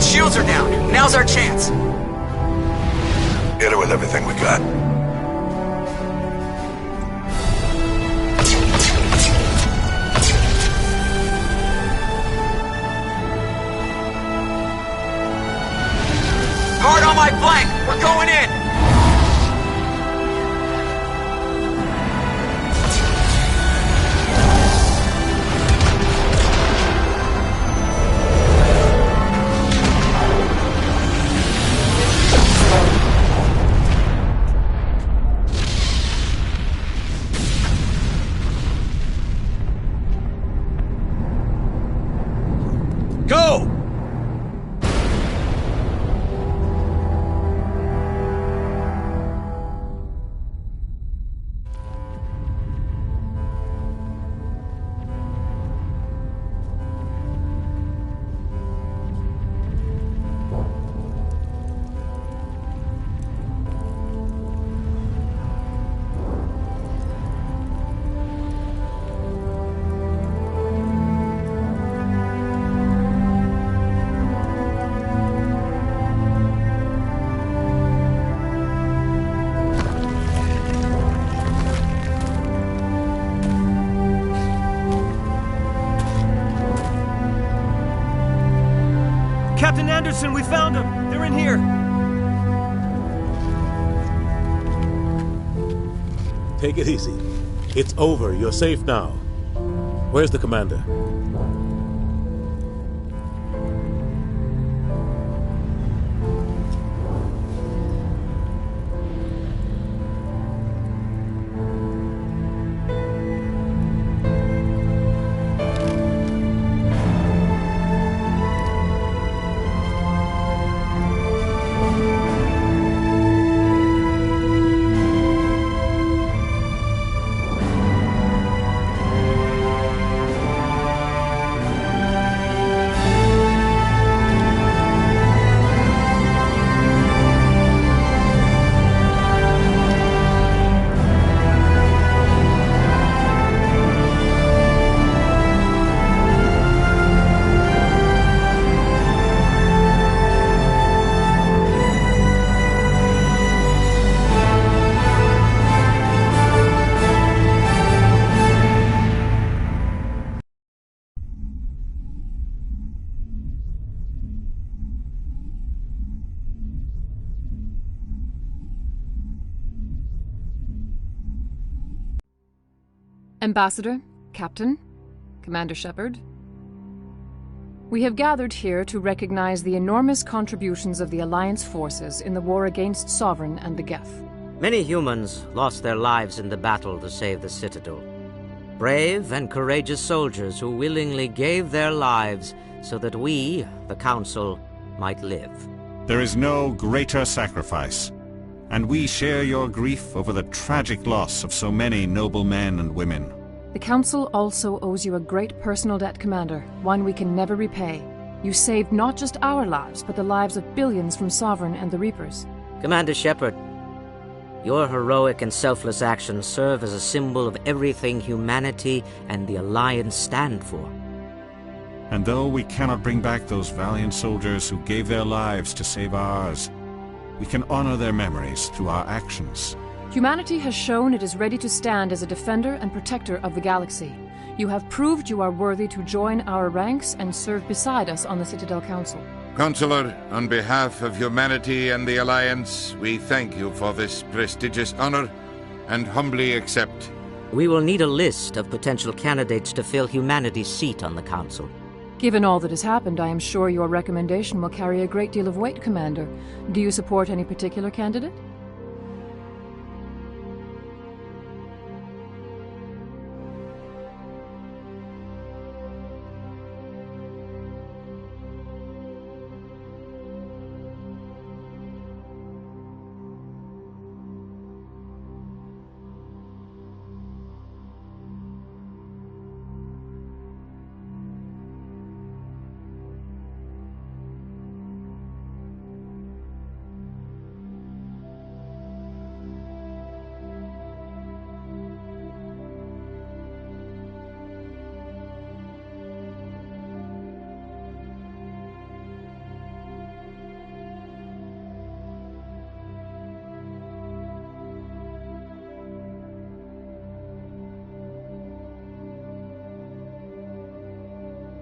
Shields are down. Now's our chance. Hit it with everything we got. Hard on my flank. We're going in. Go! Captain Anderson, we found them! They're in here! Take it easy. It's over. You're safe now. Where's the commander? Ambassador, Captain, Commander Shepard, we have gathered here to recognize the enormous contributions of the Alliance forces in the war against Sovereign and the Geth. Many humans lost their lives in the battle to save the Citadel. Brave and courageous soldiers who willingly gave their lives so that we, the Council, might live. There is no greater sacrifice, and we share your grief over the tragic loss of so many noble men and women. The Council also owes you a great personal debt, Commander, one we can never repay. You saved not just our lives, but the lives of billions from Sovereign and the Reapers. Commander Shepard, your heroic and selfless actions serve as a symbol of everything humanity and the Alliance stand for. And though we cannot bring back those valiant soldiers who gave their lives to save ours, we can honor their memories through our actions. Humanity has shown it is ready to stand as a defender and protector of the galaxy. You have proved you are worthy to join our ranks and serve beside us on the Citadel Council. Consular, on behalf of humanity and the Alliance, we thank you for this prestigious honor and humbly accept. We will need a list of potential candidates to fill humanity's seat on the Council. Given all that has happened, I am sure your recommendation will carry a great deal of weight, Commander. Do you support any particular candidate?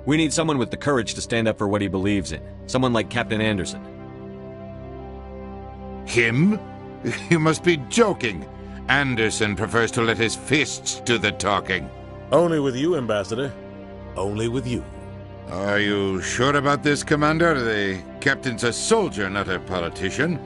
We need someone with the courage to stand up for what he believes in. Someone like Captain Anderson. Him? You must be joking. Anderson prefers to let his fists do the talking. Only with you, Ambassador. Only with you. Are you sure about this, Commander? The captain's a soldier, not a politician.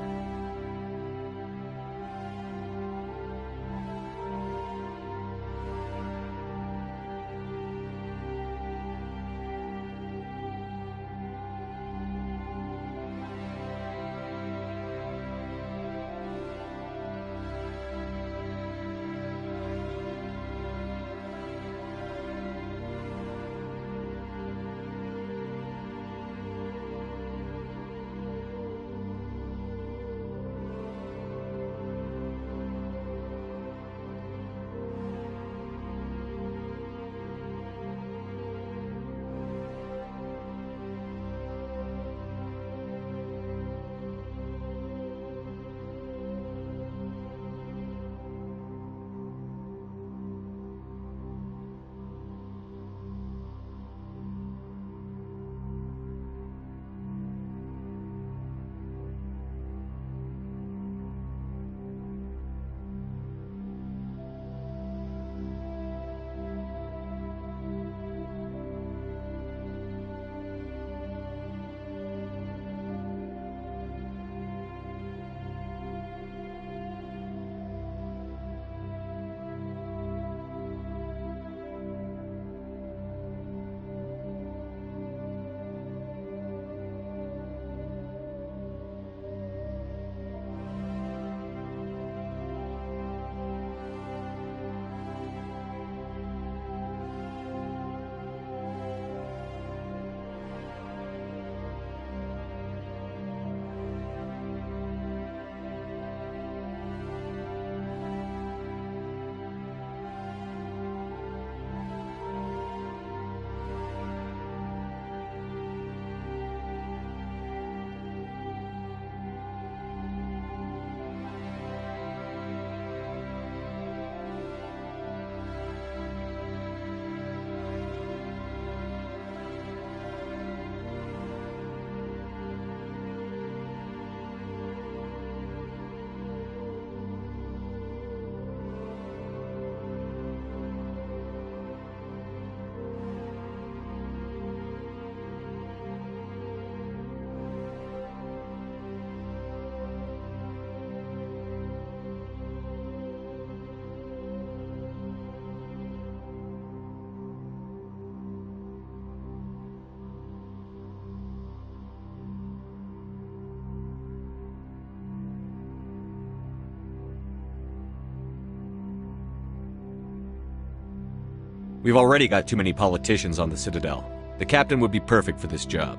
We've already got too many politicians on the Citadel. The captain would be perfect for this job.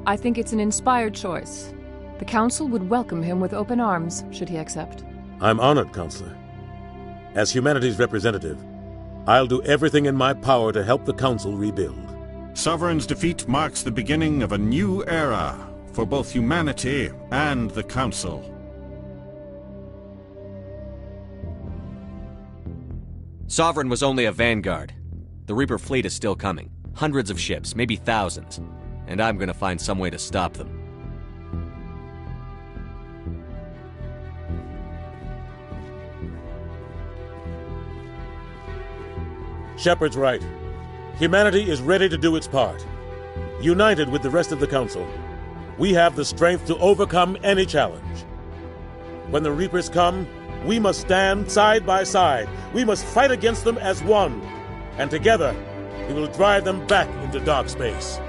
I think it's an inspired choice. The Council would welcome him with open arms, should he accept. I'm honored, Counselor. As humanity's representative, I'll do everything in my power to help the Council rebuild. Sovereign's defeat marks the beginning of a new era for both humanity and the Council. Sovereign was only a vanguard. The Reaper fleet is still coming. Hundreds of ships, maybe thousands. And I'm gonna find some way to stop them. Shepard's right. Humanity is ready to do its part. United with the rest of the Council, we have the strength to overcome any challenge. When the Reapers come, we must stand side by side. We must fight against them as one. And together, we will drive them back into dark space.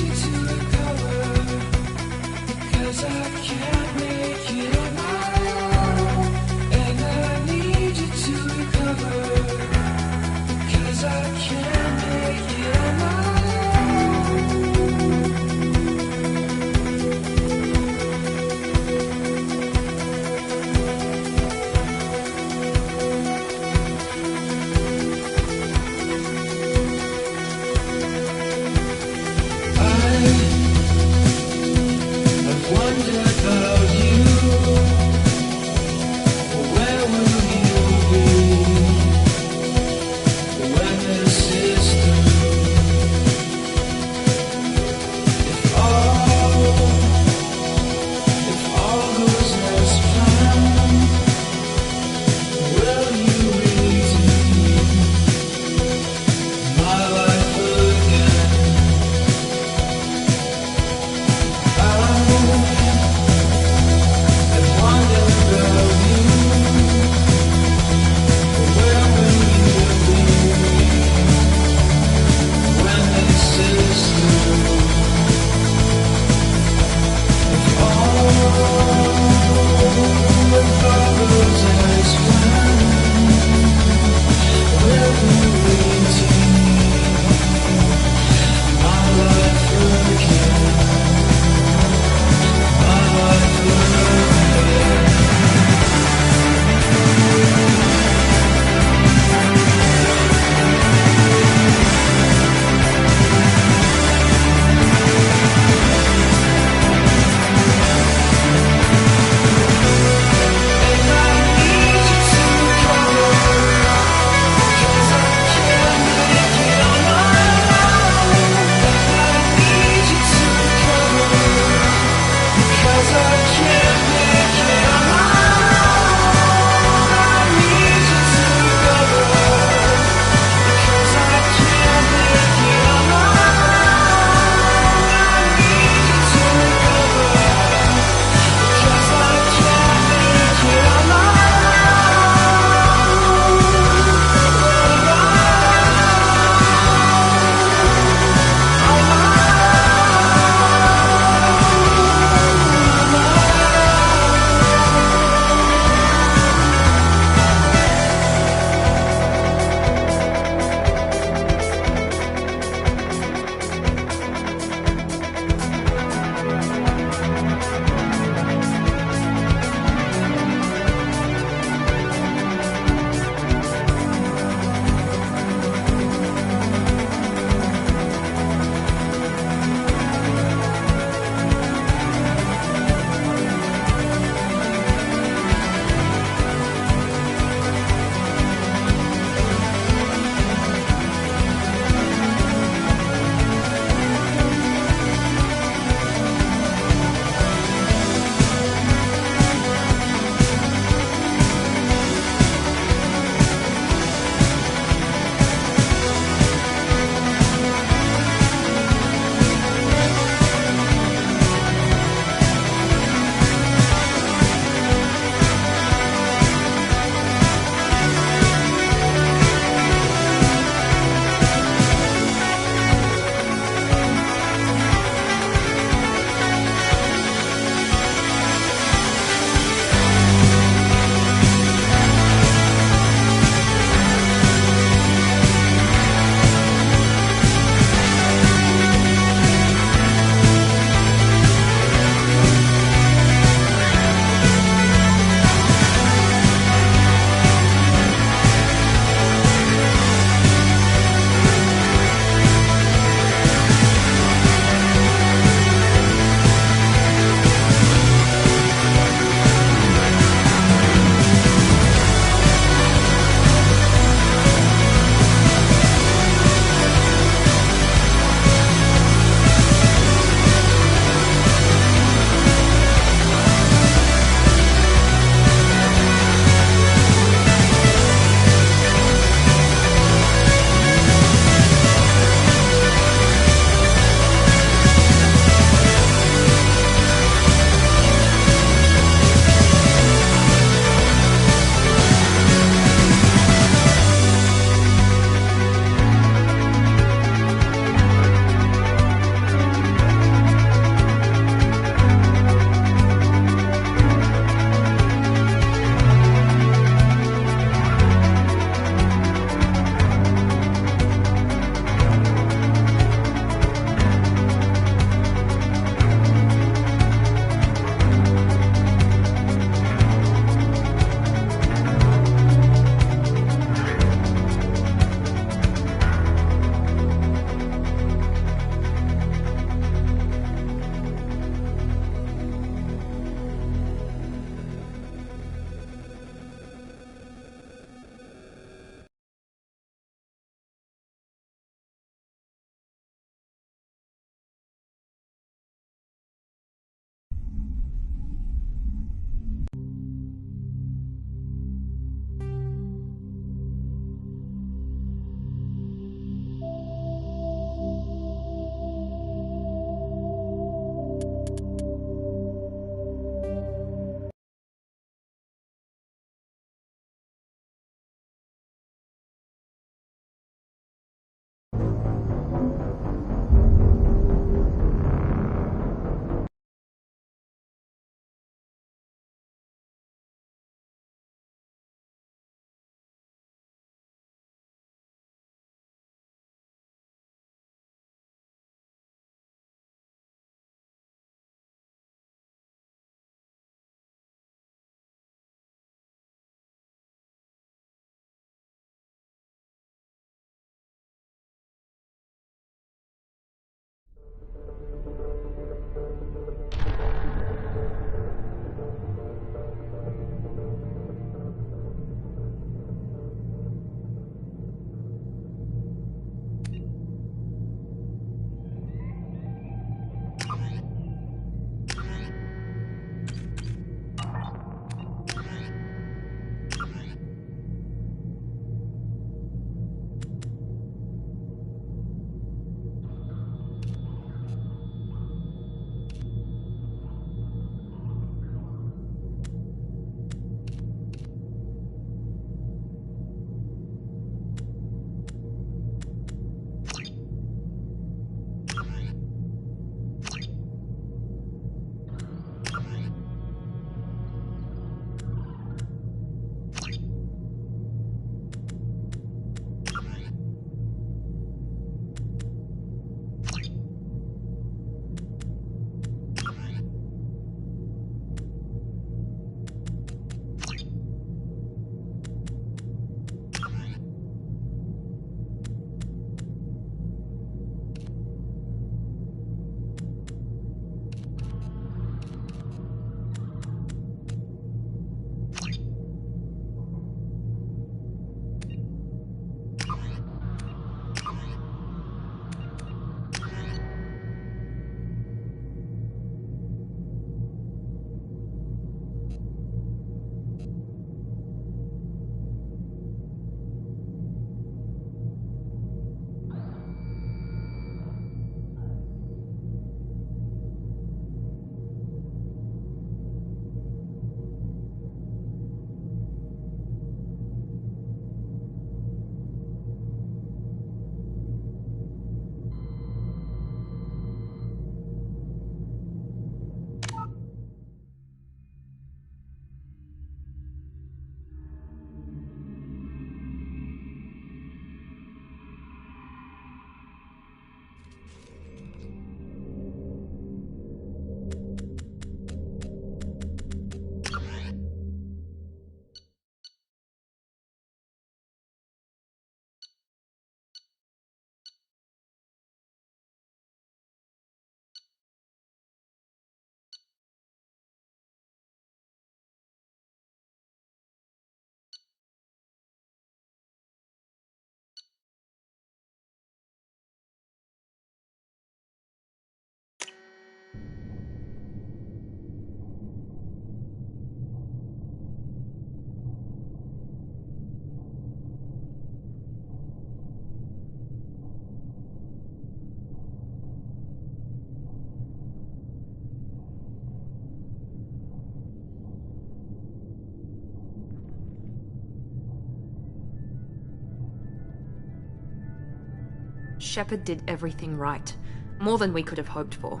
Shepard did everything right. More than we could have hoped for.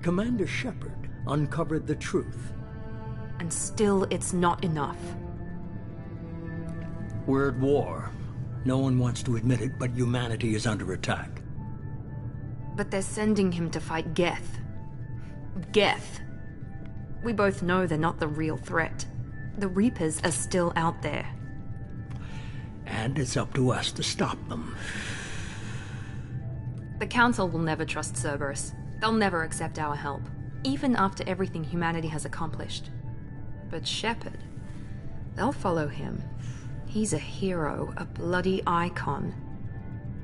Commander Shepard uncovered the truth. And still, it's not enough. We're at war. No one wants to admit it, but humanity is under attack. But they're sending him to fight Geth. Geth. We both know they're not the real threat. The Reapers are still out there. And it's up to us to stop them. The Council will never trust Cerberus. They'll never accept our help, even after everything humanity has accomplished. But Shepard, they'll follow him. He's a hero, a bloody icon.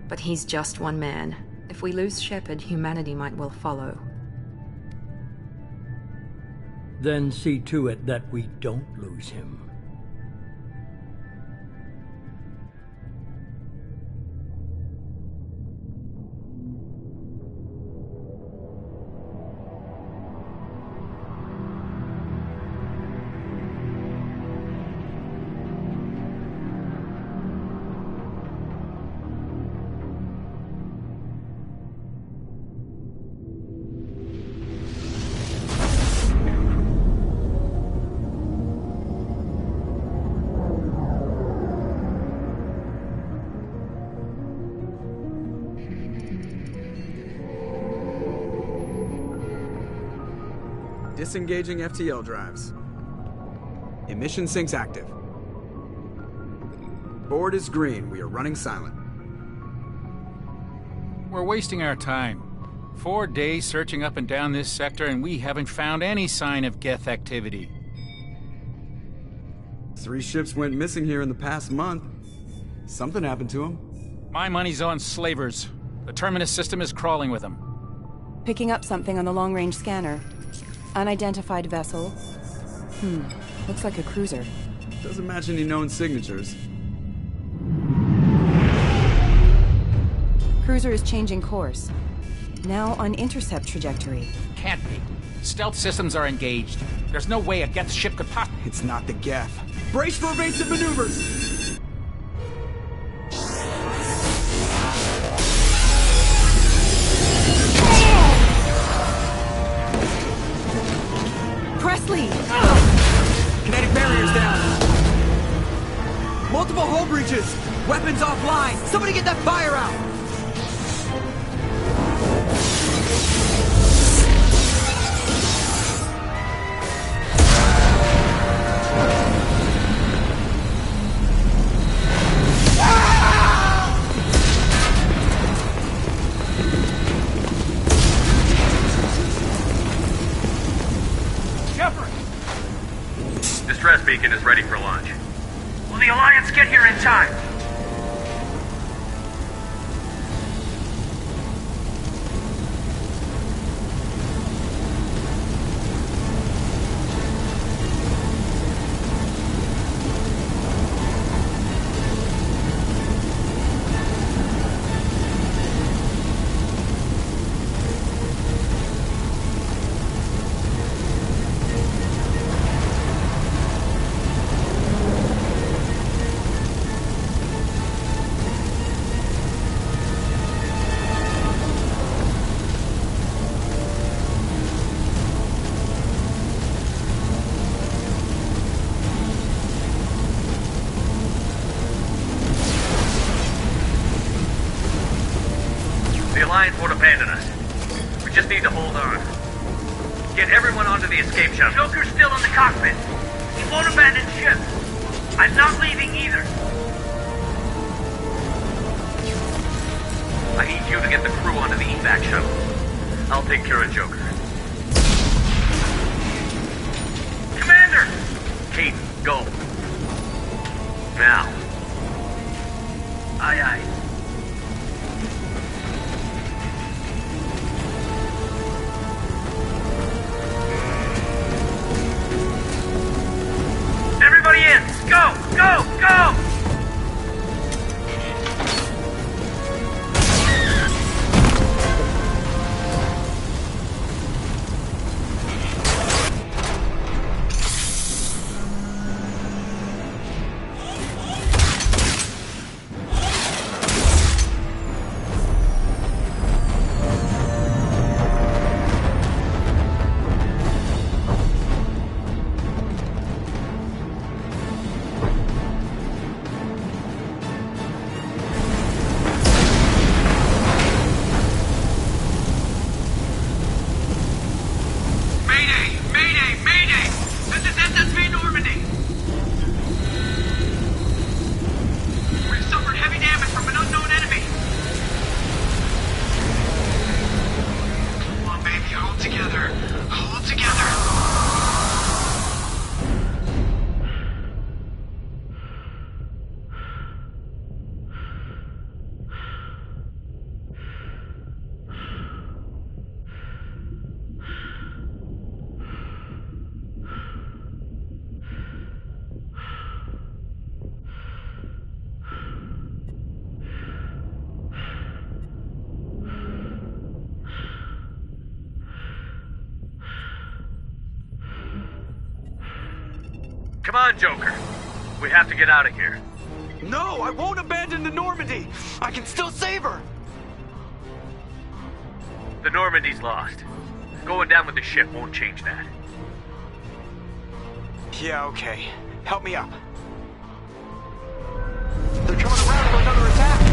But he's just one man. If we lose Shepard, humanity might well follow. Then see to it that we don't lose him. Disengaging FTL drives. Emission sinks active. Board is green. We are running silent. We're wasting our time. 4 days searching up and down this sector, and we haven't found any sign of Geth activity. 3 ships went missing here in the past month. Something happened to them. My money's on slavers. The Terminus system is crawling with them. Picking up something on the long-range scanner. Unidentified vessel. Looks like a cruiser. Doesn't match any known signatures. Cruiser is changing course. Now on intercept trajectory. Can't be. Stealth systems are engaged. There's no way a Geth ship could possibly... It's not the Geth. Brace for evasive maneuvers! Presley! Kinetic barriers down! Multiple hull breaches! Weapons offline! Somebody get that fire out! Distress beacon is ready for launch. Will the Alliance get here in time? The Alliance won't abandon us. We just need to hold on. Get everyone onto the escape shuttle. Joker's still in the cockpit. He won't abandon ship. I'm not leaving either. I need you to get the crew onto the evac shuttle. I'll take care of Joker. Commander! Kate, go. Now. Aye, aye. Everybody in! Go! Go! Go! it together. Hold it together. Come on, Joker. We have to get out of here. No, I won't abandon the Normandy. I can still save her. The Normandy's lost. Going down with the ship won't change that. Yeah, okay. Help me up. They're coming around for another attack.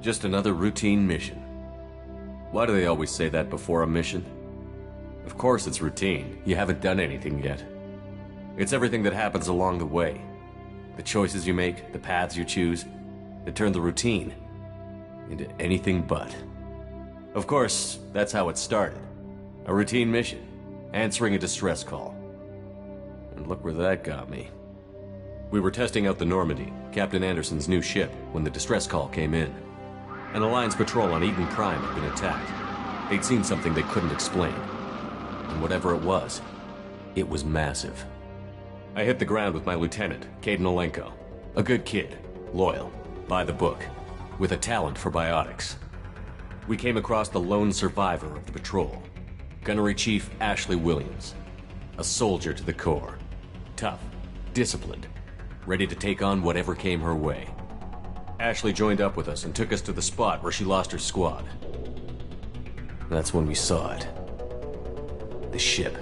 Just another routine mission. Why do they always say that before a mission? Of course it's routine. You haven't done anything yet. It's everything that happens along the way. The choices you make, the paths you choose, that turn the routine into anything but. Of course, that's how it started. A routine mission, answering a distress call. And look where that got me. We were testing out the Normandy, Captain Anderson's new ship, when the distress call came in. An Alliance patrol on Eden Prime had been attacked. They'd seen something they couldn't explain. And whatever it was massive. I hit the ground with my lieutenant, Kaidan Alenko. A good kid, loyal, by the book, with a talent for biotics. We came across the lone survivor of the patrol, Gunnery Chief Ashley Williams. A soldier to the core. Tough, disciplined, ready to take on whatever came her way. Ashley joined up with us and took us to the spot where she lost her squad. That's when we saw it. The ship.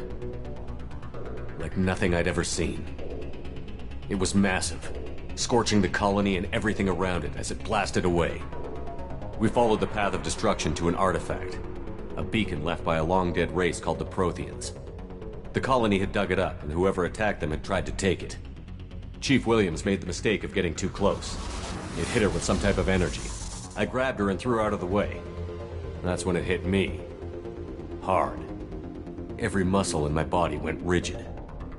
Like nothing I'd ever seen. It was massive, scorching the colony and everything around it as it blasted away. We followed the path of destruction to an artifact, a beacon left by a long-dead race called the Protheans. The colony had dug it up, and whoever attacked them had tried to take it. Chief Williams made the mistake of getting too close. It hit her with some type of energy. I grabbed her and threw her out of the way. That's when it hit me. Hard. Every muscle in my body went rigid.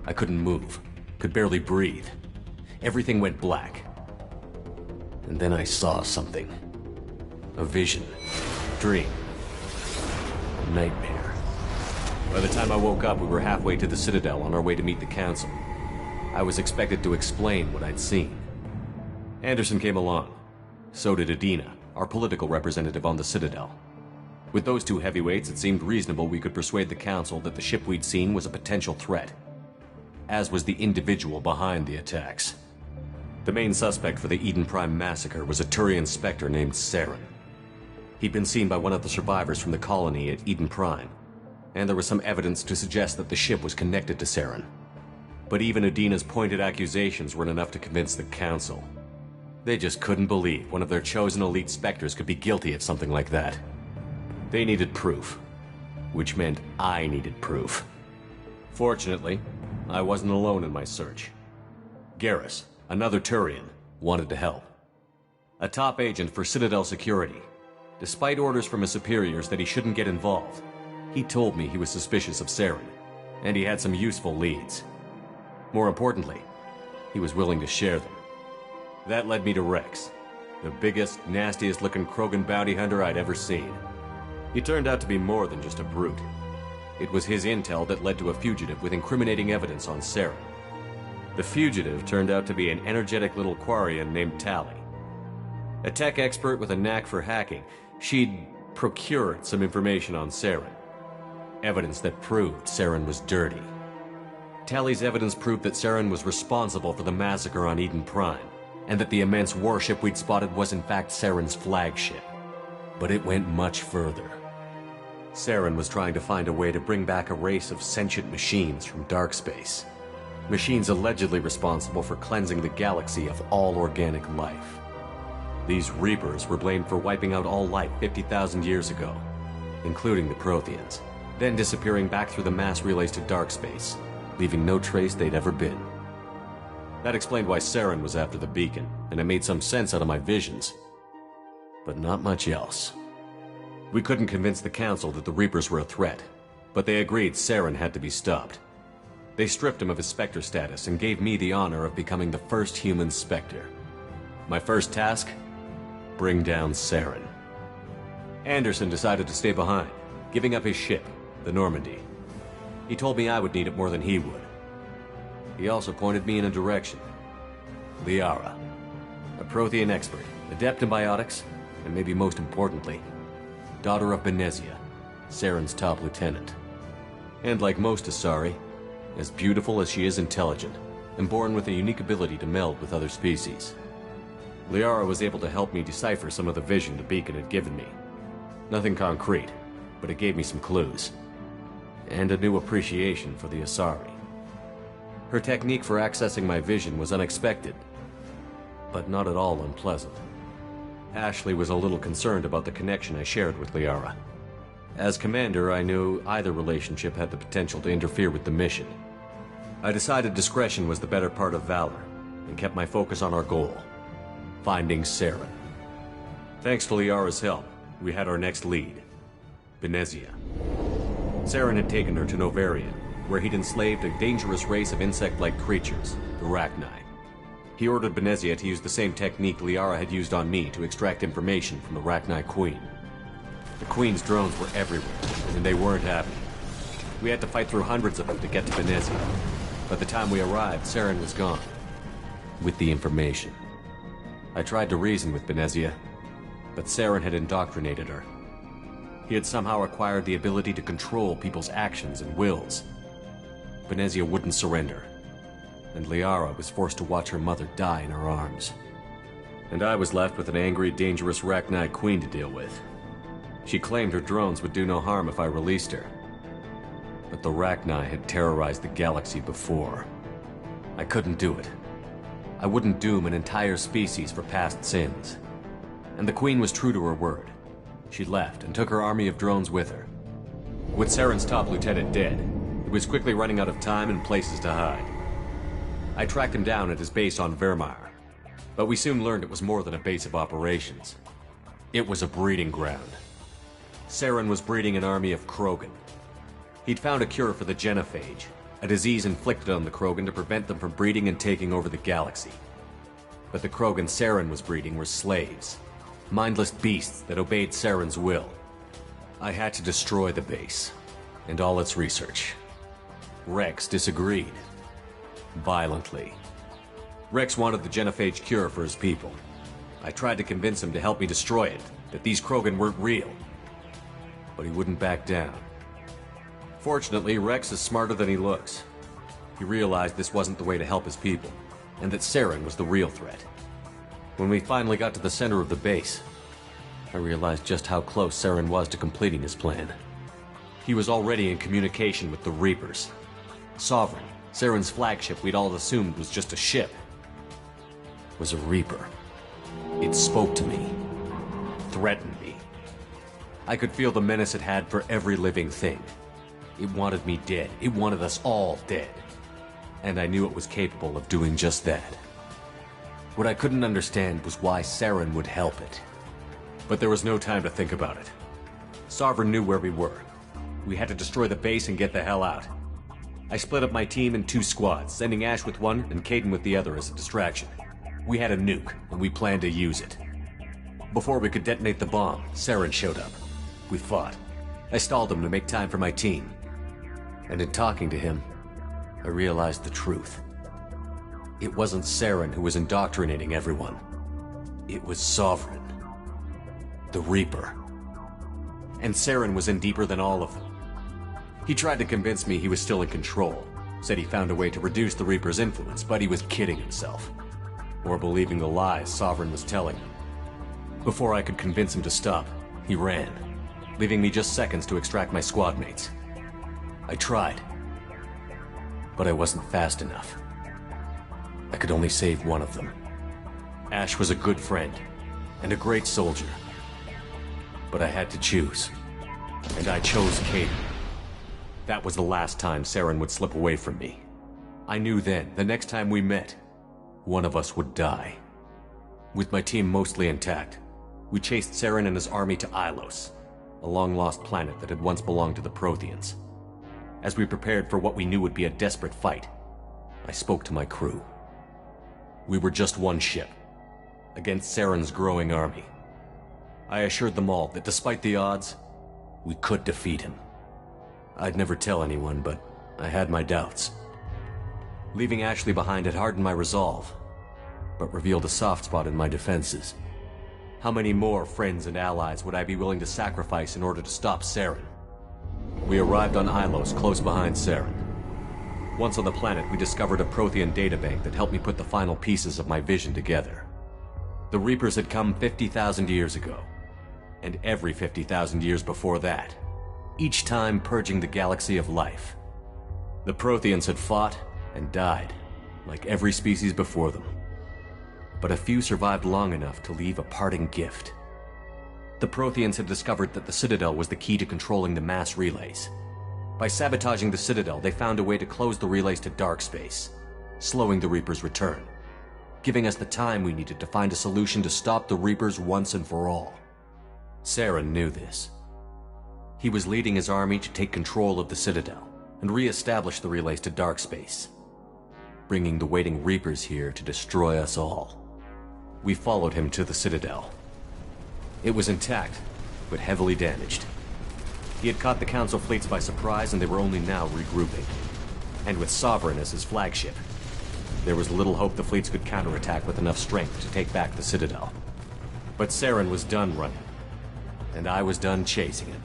I couldn't move, could barely breathe. Everything went black. And then I saw something. A vision. Dream. A nightmare. By the time I woke up, we were halfway to the Citadel on our way to meet the Council. I was expected to explain what I'd seen. Anderson came along. So did Adina, our political representative on the Citadel. With those two heavyweights, it seemed reasonable we could persuade the Council that the ship we'd seen was a potential threat, as was the individual behind the attacks. The main suspect for the Eden Prime massacre was a Turian Spectre named Saren. He'd been seen by one of the survivors from the colony at Eden Prime, and there was some evidence to suggest that the ship was connected to Saren. But even Udina's pointed accusations weren't enough to convince the Council. They just couldn't believe one of their chosen elite Spectres could be guilty of something like that. They needed proof, which meant I needed proof. Fortunately, I wasn't alone in my search. Garrus, another Turian, wanted to help. A top agent for Citadel Security. Despite orders from his superiors that he shouldn't get involved, he told me he was suspicious of Saren, and he had some useful leads. More importantly, he was willing to share them. That led me to Rex, the biggest, nastiest-looking Krogan bounty hunter I'd ever seen. He turned out to be more than just a brute. It was his intel that led to a fugitive with incriminating evidence on Saren. The fugitive turned out to be an energetic little Quarian named Tali. A tech expert with a knack for hacking, she'd procured some information on Saren. Evidence that proved Saren was dirty. Tali's evidence proved that Saren was responsible for the massacre on Eden Prime, and that the immense warship we'd spotted was in fact Saren's flagship. But it went much further. Saren was trying to find a way to bring back a race of sentient machines from dark space. Machines allegedly responsible for cleansing the galaxy of all organic life. These Reapers were blamed for wiping out all life 50,000 years ago, including the Protheans, then disappearing back through the mass relays to dark space, leaving no trace they'd ever been. That explained why Saren was after the beacon, and it made some sense out of my visions. But not much else. We couldn't convince the Council that the Reapers were a threat, but they agreed Saren had to be stopped. They stripped him of his Spectre status and gave me the honor of becoming the first human Spectre. My first task? Bring down Saren. Anderson decided to stay behind, giving up his ship, the Normandy. He told me I would need it more than he would. He also pointed me in a direction. Liara, a Prothean expert, adept in biotics, and maybe most importantly, daughter of Benezia, Saren's top lieutenant. And like most Asari, as beautiful as she is intelligent, and born with a unique ability to meld with other species. Liara was able to help me decipher some of the vision the beacon had given me. Nothing concrete, but it gave me some clues. And a new appreciation for the Asari. Her technique for accessing my vision was unexpected, but not at all unpleasant. Ashley was a little concerned about the connection I shared with Liara. As commander, I knew either relationship had the potential to interfere with the mission. I decided discretion was the better part of valor, and kept my focus on our goal, finding Saren. Thanks to Liara's help, we had our next lead, Benezia. Saren had taken her to Novarian, where he'd enslaved a dangerous race of insect-like creatures, the Rachni. He ordered Benezia to use the same technique Liara had used on me to extract information from the Rachni Queen. The Queen's drones were everywhere, and they weren't happy. We had to fight through hundreds of them to get to Benezia. By the time we arrived, Saren was gone, with the information. I tried to reason with Benezia, but Saren had indoctrinated her. He had somehow acquired the ability to control people's actions and wills. Benezia wouldn't surrender, and Liara was forced to watch her mother die in her arms. And I was left with an angry, dangerous Rachni Queen to deal with. She claimed her drones would do no harm if I released her. But the Rachni had terrorized the galaxy before. I couldn't do it. I wouldn't doom an entire species for past sins. And the Queen was true to her word. She left and took her army of drones with her. With Saren's top lieutenant dead, he was quickly running out of time and places to hide. I tracked him down at his base on Vermeer, but we soon learned it was more than a base of operations. It was a breeding ground. Saren was breeding an army of Krogan. He'd found a cure for the genophage, a disease inflicted on the Krogan to prevent them from breeding and taking over the galaxy. But the Krogan Saren was breeding were slaves, mindless beasts that obeyed Saren's will. I had to destroy the base, and all its research. Rex disagreed. Violently. Rex wanted the genophage cure for his people. I tried to convince him to help me destroy it, that these Krogan weren't real. but he wouldn't back down. Fortunately, Rex is smarter than he looks. He realized this wasn't the way to help his people, and that Saren was the real threat. When we finally got to the center of the base, I realized just how close Saren was to completing his plan. He was already in communication with the Reapers. Sovereign, Saren's flagship we'd all assumed was just a ship, was a Reaper. It spoke to me, threatened me. I could feel the menace it had for every living thing. It wanted me dead. It wanted us all dead. And I knew it was capable of doing just that. What I couldn't understand was why Saren would help it. But there was no time to think about it. Sovereign knew where we were. We had to destroy the base and get the hell out. I split up my team in 2 squads, sending Ash with one and Kaidan with the other as a distraction. We had a nuke, and we planned to use it. Before we could detonate the bomb, Saren showed up. We fought. I stalled him to make time for my team. And in talking to him, I realized the truth. It wasn't Saren who was indoctrinating everyone. It was Sovereign. The Reaper. And Saren was in deeper than all of them. He tried to convince me he was still in control. Said he found a way to reduce the Reaper's influence, but he was kidding himself. Or believing the lies Sovereign was telling him. Before I could convince him to stop, he ran, leaving me just seconds to extract my squad mates. I tried, but I wasn't fast enough. I could only save one of them. Ash was a good friend, and a great soldier. But I had to choose, and I chose Kaidan. That was the last time Saren would slip away from me. I knew then, the next time we met, one of us would die. With my team mostly intact, we chased Saren and his army to Ilos, a long-lost planet that had once belonged to the Protheans. As we prepared for what we knew would be a desperate fight, I spoke to my crew. We were just one ship, against Saren's growing army. I assured them all that despite the odds, we could defeat him. I'd never tell anyone, but I had my doubts. Leaving Ashley behind had hardened my resolve, but revealed a soft spot in my defenses. How many more friends and allies would I be willing to sacrifice in order to stop Saren? We arrived on Ilos, close behind Saren. Once on the planet, we discovered a Prothean databank that helped me put the final pieces of my vision together. The Reapers had come 50,000 years ago, and every 50,000 years before that, each time purging the galaxy of life. The Protheans had fought and died, like every species before them. But a few survived long enough to leave a parting gift. The Protheans had discovered that the Citadel was the key to controlling the mass relays. By sabotaging the Citadel, they found a way to close the relays to dark space, slowing the Reapers' return, giving us the time we needed to find a solution to stop the Reapers once and for all. Saren knew this. He was leading his army to take control of the Citadel and re-establish the relays to dark space, bringing the waiting Reapers here to destroy us all. We followed him to the Citadel. It was intact, but heavily damaged. He had caught the Council fleets by surprise, and they were only now regrouping. And with Sovereign as his flagship, there was little hope the fleets could counterattack with enough strength to take back the Citadel. But Saren was done running, and I was done chasing him.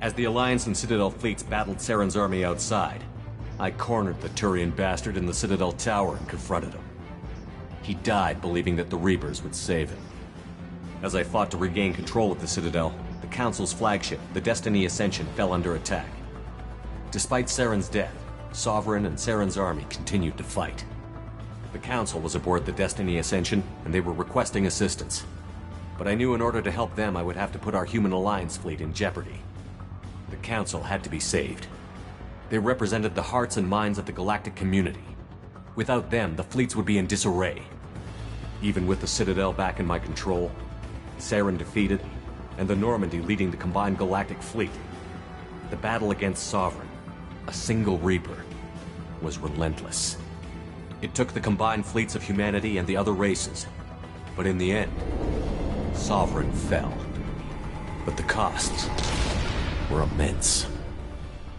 As the Alliance and Citadel fleets battled Saren's army outside, I cornered the Turian bastard in the Citadel tower and confronted him. He died believing that the Reapers would save him. As I fought to regain control of the Citadel, the Council's flagship, the Destiny Ascension, fell under attack. Despite Saren's death, Sovereign and Saren's army continued to fight. The Council was aboard the Destiny Ascension, and they were requesting assistance. But I knew in order to help them, I would have to put our Human Alliance fleet in jeopardy. The Council had to be saved. They represented the hearts and minds of the galactic community. Without them, the fleets would be in disarray. Even with the Citadel back in my control, Saren defeated, and the Normandy leading the combined galactic fleet, the battle against Sovereign, a single Reaper, was relentless. It took the combined fleets of humanity and the other races, but in the end, Sovereign fell. But the costs were immense.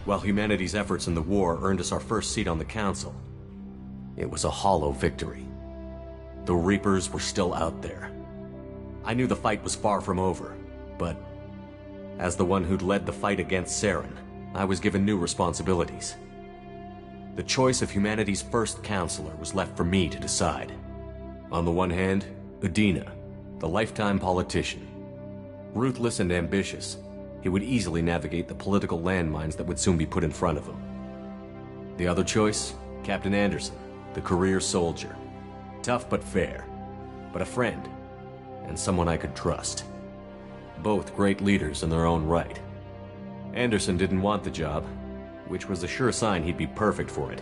While humanity's efforts in the war earned us our first seat on the Council, it was a hollow victory. The Reapers were still out there. I knew the fight was far from over, but As the one who'd led the fight against Saren, I was given new responsibilities. The choice of humanity's first counselor was left for me to decide. On the one hand, Udina, the lifetime politician. Ruthless and ambitious, he would easily navigate the political landmines that would soon be put in front of him. The other choice, Captain Anderson, the career soldier. Tough but fair, but a friend, and someone I could trust. Both great leaders in their own right. Anderson didn't want the job, which was a sure sign he'd be perfect for it.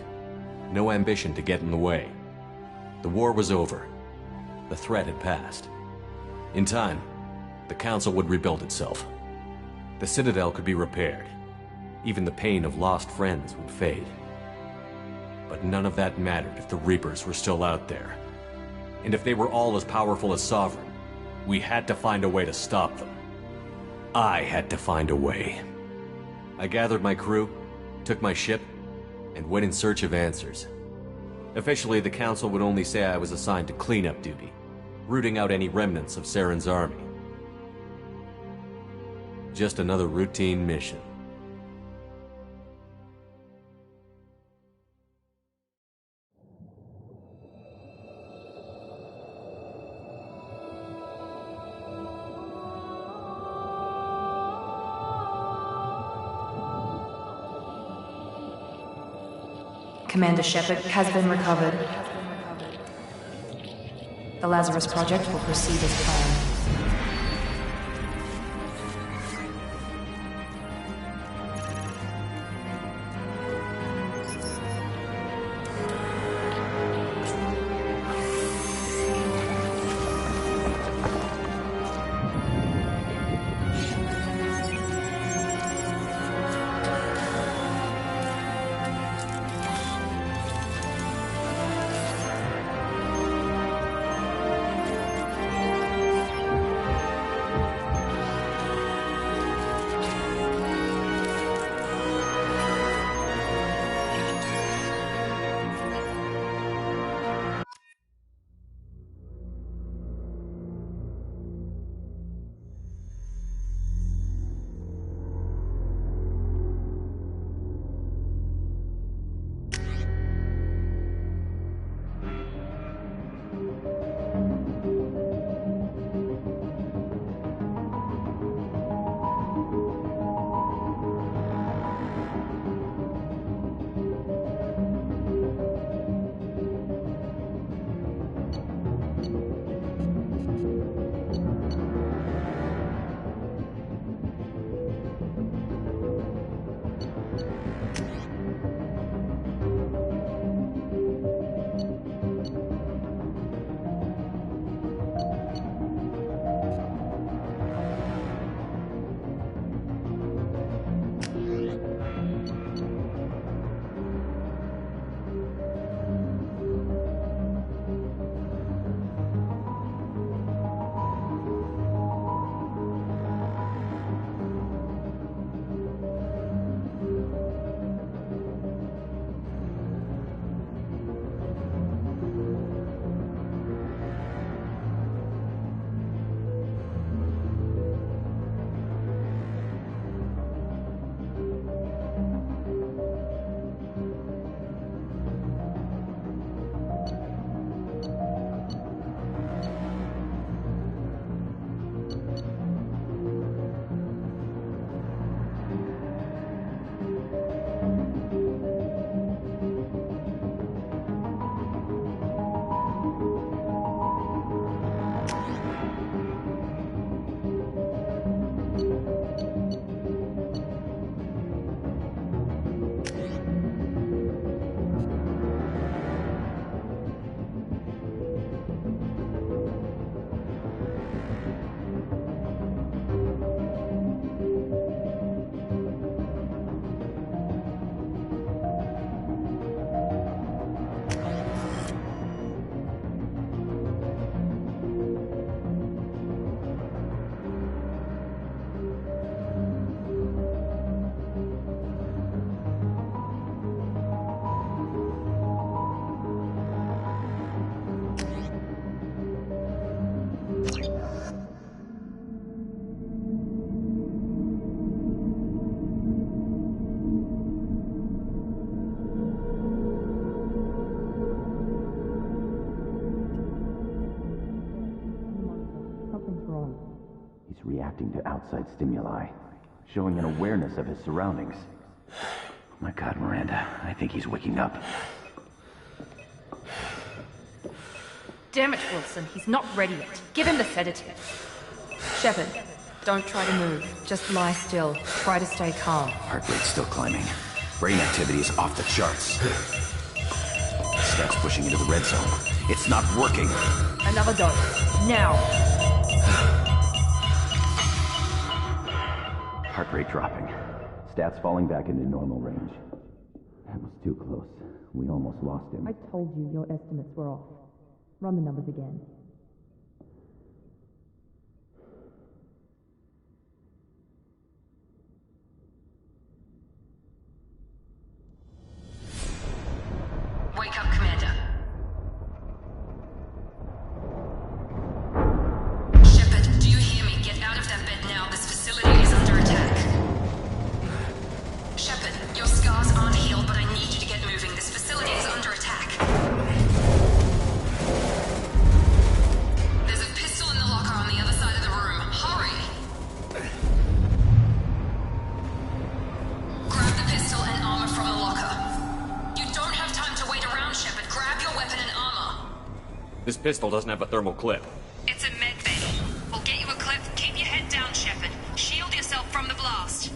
No ambition to get in the way. The war was over. The threat had passed. In time, the Council would rebuild itself. The Citadel could be repaired. Even the pain of lost friends would fade. But none of that mattered if the Reapers were still out there. And if they were all as powerful as Sovereign, we had to find a way to stop them. I had to find a way. I gathered my crew, took my ship, and went in search of answers. Officially, the Council would only say I was assigned to cleanup duty, rooting out any remnants of Saren's army. Just another routine mission. Commander Shepard has been recovered. The Lazarus Project will proceed as planned. reacting to outside stimuli, showing an awareness of his surroundings. Oh my God, Miranda, I think he's waking up. Damn it, Wilson, he's not ready yet. Give him the sedative. Shepard, don't try to move. Just lie still. Try to stay calm. Heart rate's still climbing. Brain activity is off the charts. Steps pushing into the red zone. It's not working. Another dose. Now. Heart rate dropping. Stats falling back into normal range. That was too close. We almost lost him. I told you your estimates were off. Run the numbers again. Wake up, Commander. Shepard, do you hear me? Get out of that bed now. This facility is under attack. Shepard, your scars aren't healed, but I need you to get moving. This facility is under attack. There's a pistol in the locker on the other side of the room. Hurry! Grab the pistol and armor from the locker. You don't have time to wait around, Shepard. Grab your weapon and armor. This pistol doesn't have a thermal clip. It's a med bay. We'll get you a clip. Keep your head down, Shepard. Shield yourself from the blast.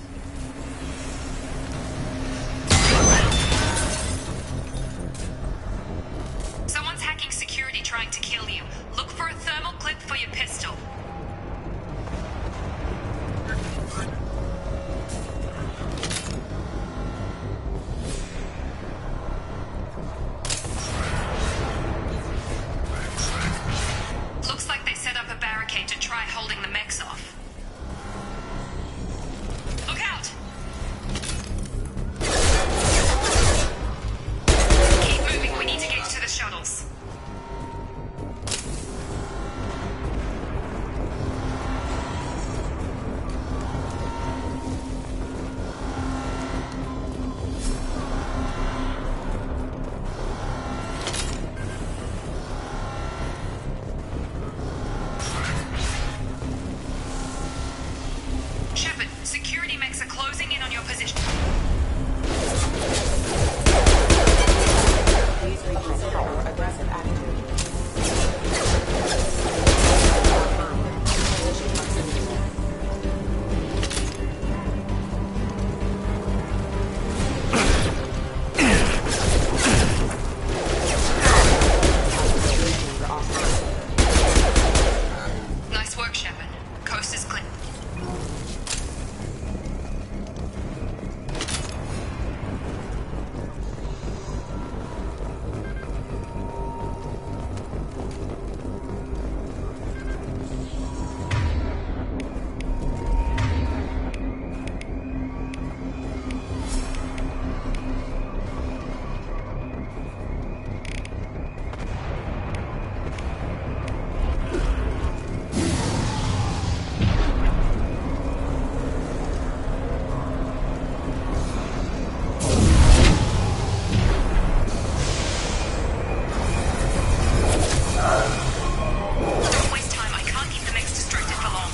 Someone's hacking security trying to kill you. Look for a thermal clip for your pistol. Looks like they set up a barricade to try holding the mechs off. Look out! Keep moving, we need to get to the shuttles. Shepard, security mechs are closing in on your position. Please reconsider your aggressive attitude. Position proximity. Nice work, Shepard. Coast is clear. Don't waste time. I can't keep the mechs distracted for long.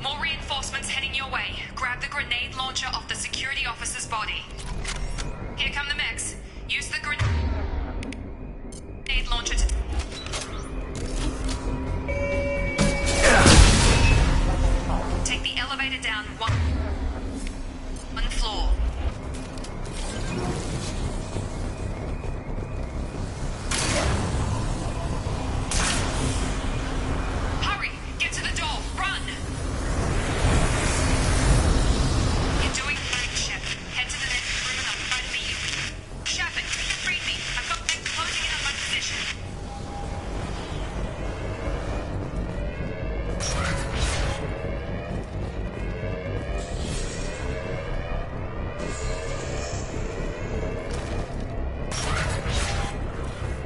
More reinforcements heading your way. Grab the grenade launcher off the security officer's body. Here come the mechs. Use the grenade launcher to... Take the elevator down one floor. Hurry! Get to the door! Run! You're doing fine, Shep. Head to the next room and I'll try to beat you. Shepard, read me. I've got men closing in on my position.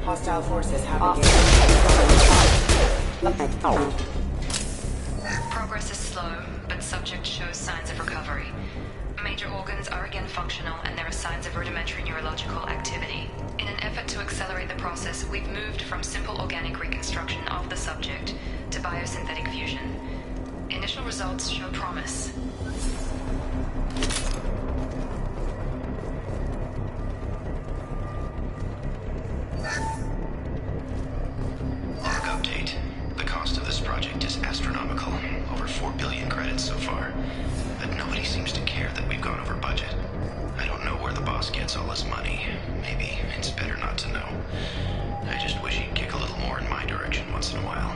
Hostile forces have engaged. slow, but subject shows signs of recovery. Major organs are again functional, and there are signs of rudimentary neurological activity. In an effort to accelerate the process, we've moved from simple organic reconstruction of the subject to biosynthetic fusion. Initial results show promise. Log update. The cost of this project is astronomical. Over 4 billion credits so far. But nobody seems to care that we've gone over budget. I don't know where the boss gets all his money. Maybe it's better not to know. I just wish he'd kick a little more in my direction once in a while.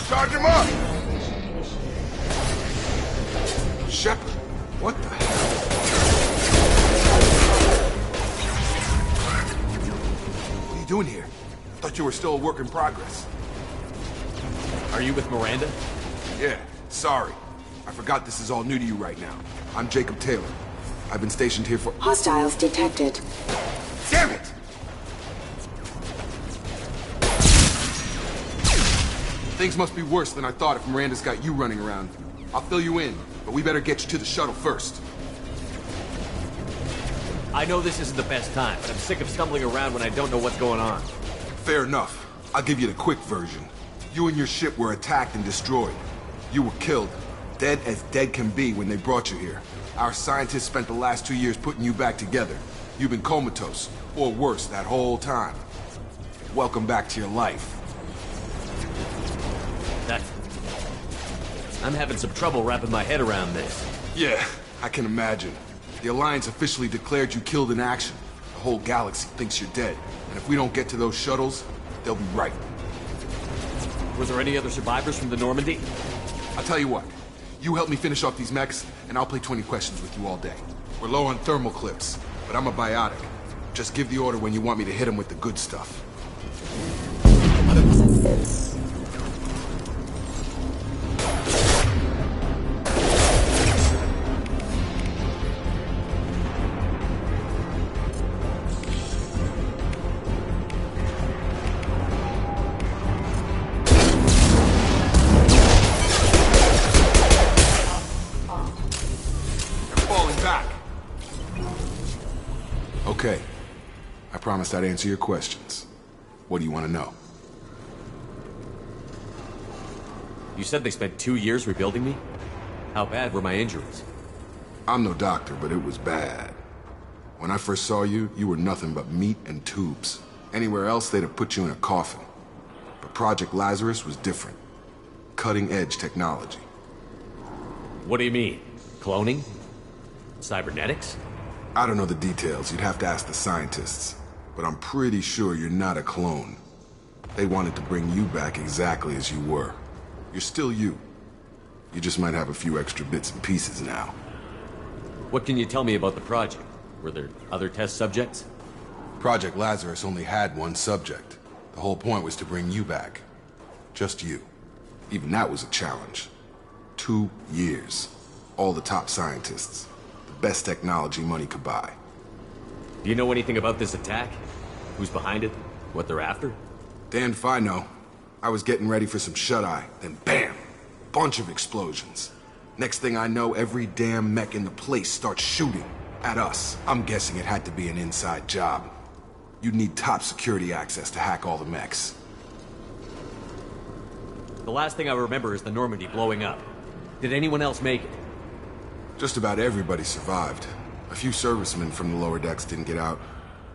Charge him up! Shepard, what the hell? What are you doing here? I thought you were still a work in progress. Are you with Miranda? Yeah, sorry. I forgot this is all new to you right now. I'm Jacob Taylor. I've been stationed here for— Hostiles detected. Damn it! Things must be worse than I thought if Miranda's got you running around. I'll fill you in, but we better get you to the shuttle first. I know this isn't the best time, but I'm sick of stumbling around when I don't know what's going on. Fair enough. I'll give you the quick version. You and your ship were attacked and destroyed. You were killed. Dead as dead can be when they brought you here. Our scientists spent the last 2 years putting you back together. You've been comatose, or worse, that whole time. Welcome back to your life. I'm having some trouble wrapping my head around this. Yeah, I can imagine. The Alliance officially declared you killed in action. The whole galaxy thinks you're dead. And if we don't get to those shuttles, they'll be right. Were there any other survivors from the Normandy? I'll tell you what. You help me finish off these mechs, and I'll play 20 questions with you all day. We're low on thermal clips, but I'm a biotic. Just give the order when you want me to hit them with the good stuff. Okay. I promised I'd answer your questions. What do you want to know? You said they spent 2 years rebuilding me? How bad were my injuries? I'm no doctor, but it was bad. When I first saw you, you were nothing but meat and tubes. Anywhere else, they'd have put you in a coffin. But Project Lazarus was different. Cutting-edge technology. What do you mean? Cloning? Cybernetics? I don't know the details. You'd have to ask the scientists. But I'm pretty sure you're not a clone. They wanted to bring you back exactly as you were. You're still you. You just might have a few extra bits and pieces now. What can you tell me about the project? Were there other test subjects? Project Lazarus only had one subject. The whole point was to bring you back. Just you. Even that was a challenge. 2 years. All the top scientists. Best technology money could buy. Do you know anything about this attack? Who's behind it? What they're after? Damned if I know. I was getting ready for some shut-eye, then bam! Bunch of explosions. Next thing I know, every damn mech in the place starts shooting at us. I'm guessing it had to be an inside job. You'd need top security access to hack all the mechs. The last thing I remember is the Normandy blowing up. Did anyone else make it? Just about everybody survived. A few servicemen from the lower decks didn't get out.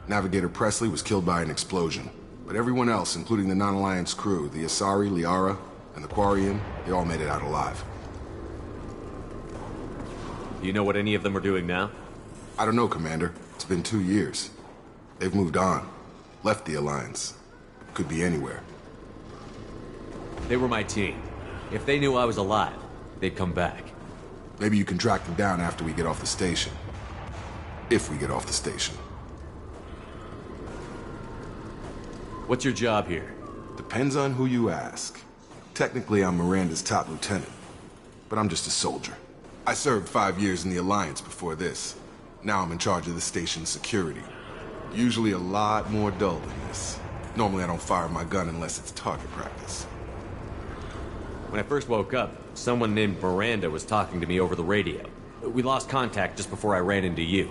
Navigator Presley was killed by an explosion. But everyone else, including the non-Alliance crew, the Asari, Liara, and the Quarian, they all made it out alive. Do you know what any of them are doing now? I don't know, Commander. It's been 2 years. They've moved on. Left the Alliance. Could be anywhere. They were my team. If they knew I was alive, they'd come back. Maybe you can track them down after we get off the station. If we get off the station. What's your job here? Depends on who you ask. Technically, I'm Miranda's top lieutenant. But I'm just a soldier. I served 5 years in the Alliance before this. Now I'm in charge of the station's security. Usually a lot more dull than this. Normally I don't fire my gun unless it's target practice. When I first woke up, someone named Miranda was talking to me over the radio. We lost contact just before I ran into you.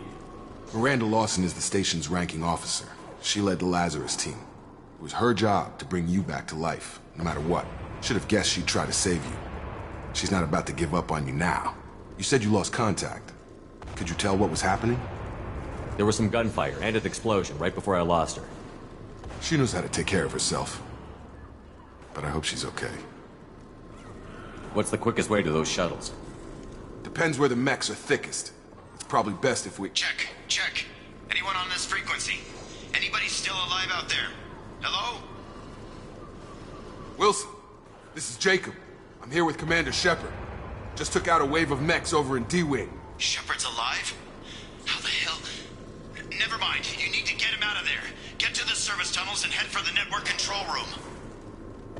Miranda Lawson is the station's ranking officer. She led the Lazarus team. It was her job to bring you back to life, no matter what. Should have guessed she'd try to save you. She's not about to give up on you now. You said you lost contact. Could you tell what was happening? There was some gunfire and an explosion right before I lost her. She knows how to take care of herself. But I hope she's okay. What's the quickest way to those shuttles? Depends where the mechs are thickest. It's probably best if we... Check. Anyone on this frequency? Anybody still alive out there? Hello? Wilson, this is Jacob. I'm here with Commander Shepard. Just took out a wave of mechs over in D-Wing. Shepard's alive? How the hell? Never mind. You need to get him out of there. Get to the service tunnels and head for the network control room.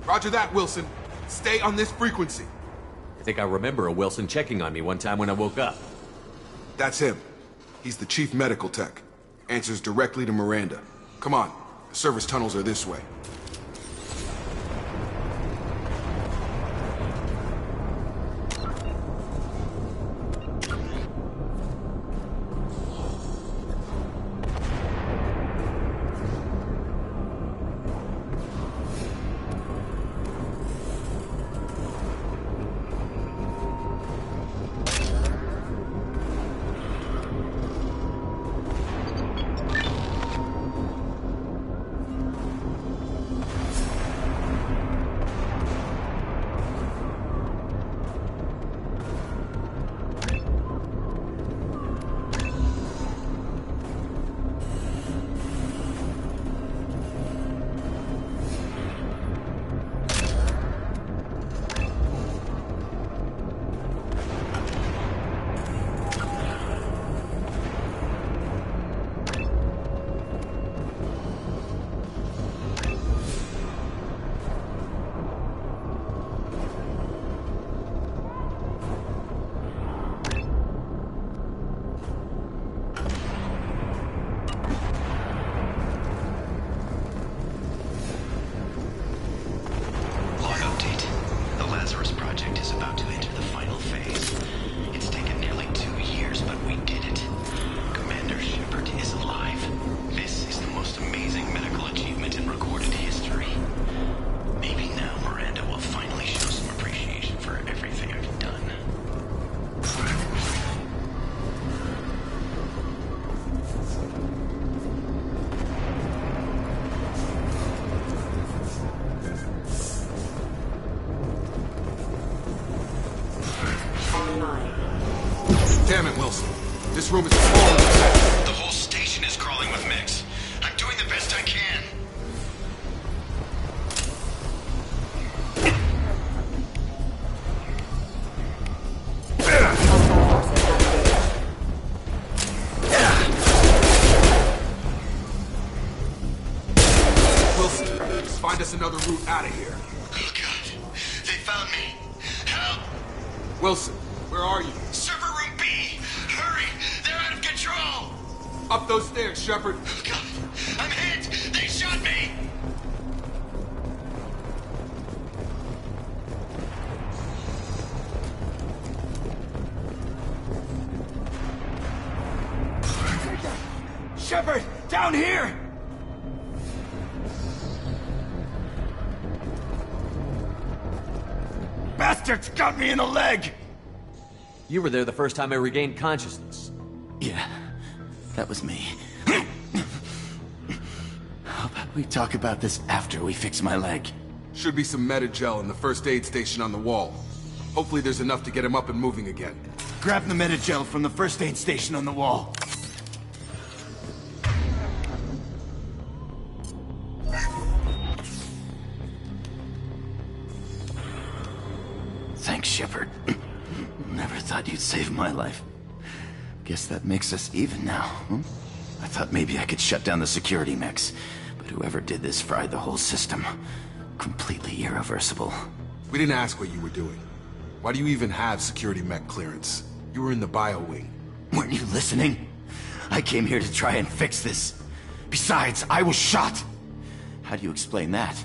Roger that, Wilson. Stay on this frequency. I think I remember a Wilson checking on me one time when I woke up. That's him. He's the chief medical tech. Answers directly to Miranda. Come on. The service tunnels are this way. Damn it, Wilson. This room is crawling with mechs. The whole station is crawling with mechs. I'm doing the best I can. Wilson, let's find us another route out of here. Oh, God. They found me. Help! Wilson, where are you? Server room B! Hurry! They're out of control! Up those stairs, Shepard. Oh, God! I'm hit! They shot me! down here! Bastards got me in the leg! You were there the first time I regained consciousness. Yeah, that was me. How about we talk about this after we fix my leg? Should be some Medi-gel in the first aid station on the wall. Hopefully there's enough to get him up and moving again. Grab the Medi-gel from the first aid station on the wall. Thanks, Shepard. Never thought you'd save my life. Guess that makes us even now, huh? I thought maybe I could shut down the security mechs, but whoever did this fried the whole system. Completely irreversible. We didn't ask what you were doing. Why do you even have security mech clearance? You were in the bio wing. Weren't you listening? I came here to try and fix this. Besides, I was shot. How do you explain that?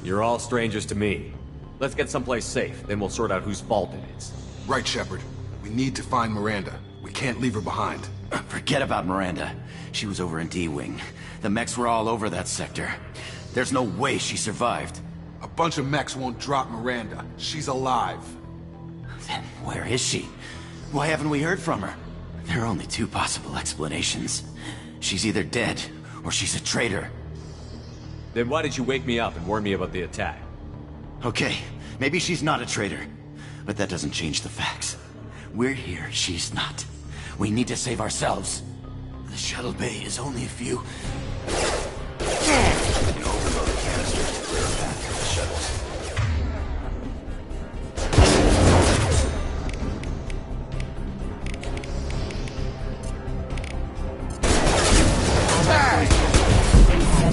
You're all strangers to me. Let's get someplace safe, then we'll sort out whose fault it is. Right, Shepard. We need to find Miranda. We can't leave her behind. Forget about Miranda. She was over in D-Wing. The mechs were all over that sector. There's no way she survived. A bunch of mechs won't drop Miranda. She's alive. Then where is she? Why haven't we heard from her? There are only two possible explanations. She's either dead, or she's a traitor. Then why did you wake me up and warn me about the attack? Okay, maybe she's not a traitor. But that doesn't change the facts. We're here, she's not. We need to save ourselves. The shuttle bay is only a few... You know, overload the canisters to clear a path for the shuttles.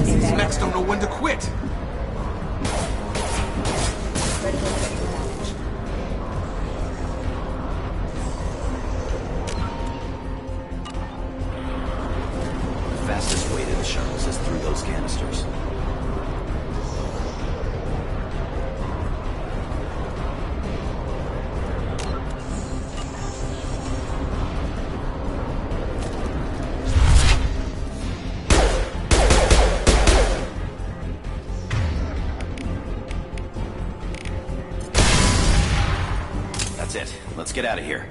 These mechs don't know when to quit. The fastest way to the shuttles is through those canisters. That's it. Let's get out of here.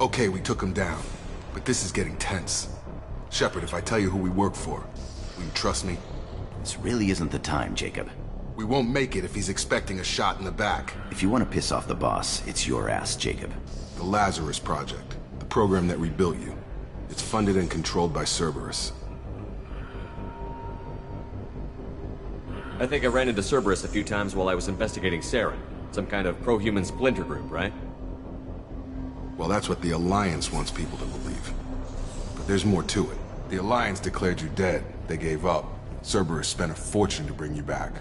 Okay, we took him down. But this is getting tense. Shepard, if I tell you who we work for, will you trust me? This really isn't the time, Jacob. We won't make it if he's expecting a shot in the back. If you want to piss off the boss, it's your ass, Jacob. The Lazarus Project. The program that rebuilt you. It's funded and controlled by Cerberus. I think I ran into Cerberus a few times while I was investigating Saren. Some kind of pro-human splinter group, right? Well, that's what the Alliance wants people to believe. But there's more to it. The Alliance declared you dead. They gave up. Cerberus spent a fortune to bring you back.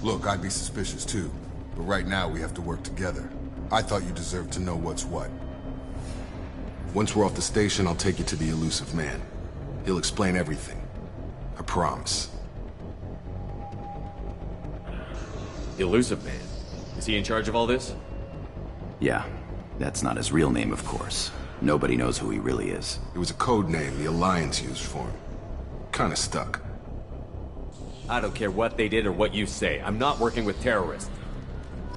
Look, I'd be suspicious too. But right now, we have to work together. I thought you deserved to know what's what. Once we're off the station, I'll take you to the Elusive Man. He'll explain everything. I promise. The Elusive Man? Is he in charge of all this? Yeah. That's not his real name, of course. Nobody knows who he really is. It was a code name the Alliance used for him. Kinda stuck. I don't care what they did or what you say. I'm not working with terrorists.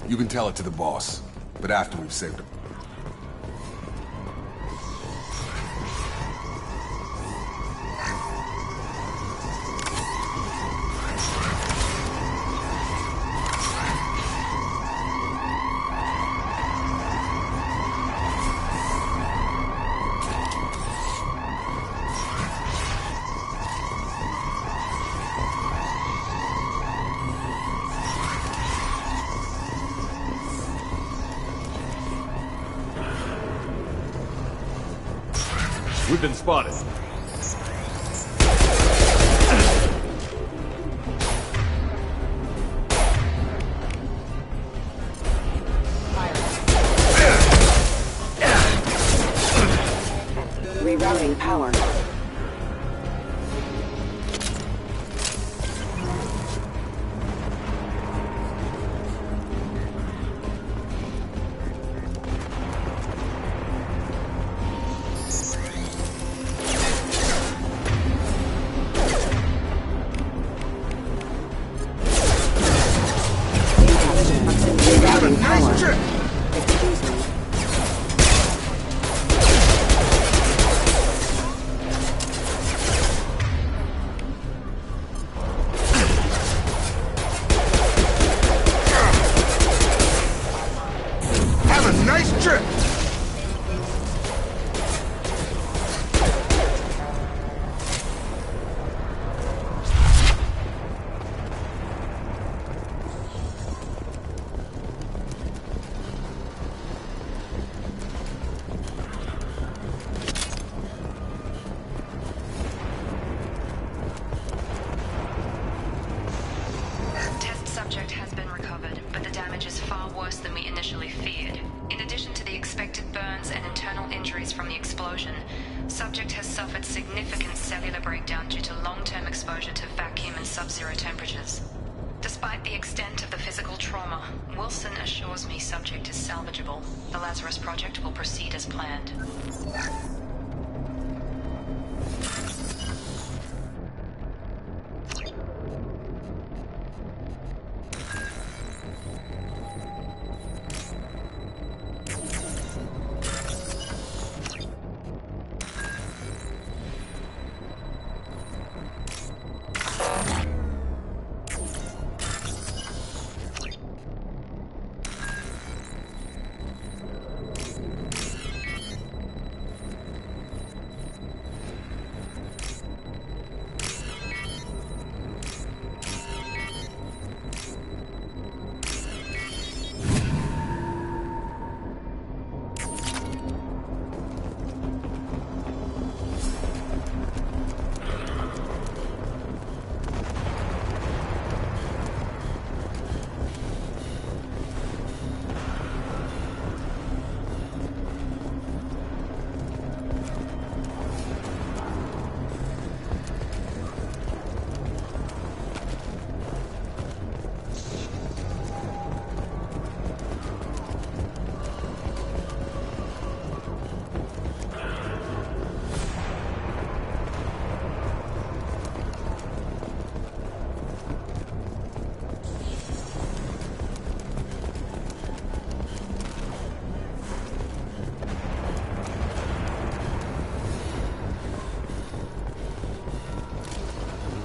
You can tell it to the boss, but after we've saved him. We've been spotted. Rerouting power. Subject has suffered significant cellular breakdown due to long-term exposure to vacuum and sub-zero temperatures. Despite the extent of the physical trauma, Wilson assures me subject is salvageable. The Lazarus Project will proceed as planned.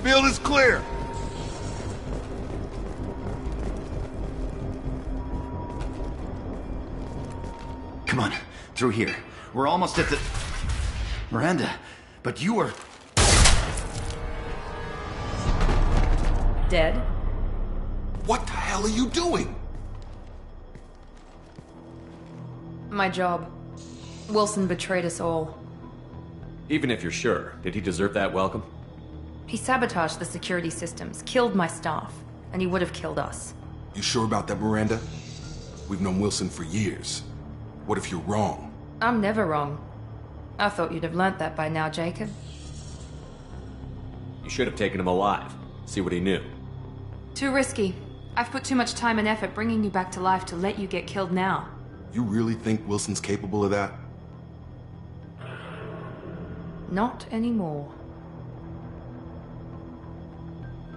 Field is clear. Come on, through here. We're almost at the... Miranda, but you were... Dead? What the hell are you doing? My job. Wilson betrayed us all. Even if you're sure, did he deserve that welcome? He sabotaged the security systems, killed my staff, and he would have killed us. You sure about that, Miranda? We've known Wilson for years. What if you're wrong? I'm never wrong. I thought you'd have learnt that by now, Jacob. You should have taken him alive. See what he knew. Too risky. I've put too much time and effort bringing you back to life to let you get killed now. You really think Wilson's capable of that? Not anymore.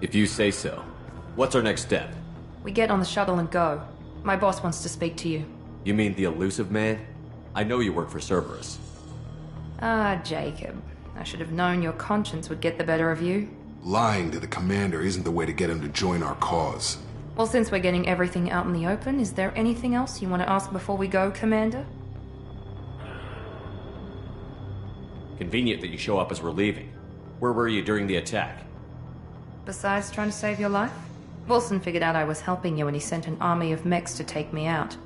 If you say so. What's our next step? We get on the shuttle and go. My boss wants to speak to you. You mean the elusive man? I know you work for Cerberus. Ah, Jacob. I should have known your conscience would get the better of you. Lying to the commander isn't the way to get him to join our cause. Well, since we're getting everything out in the open, is there anything else you want to ask before we go, Commander? Convenient that you show up as we're leaving. Where were you during the attack? Besides trying to save your life? Wilson figured out I was helping you and he sent an army of mechs to take me out.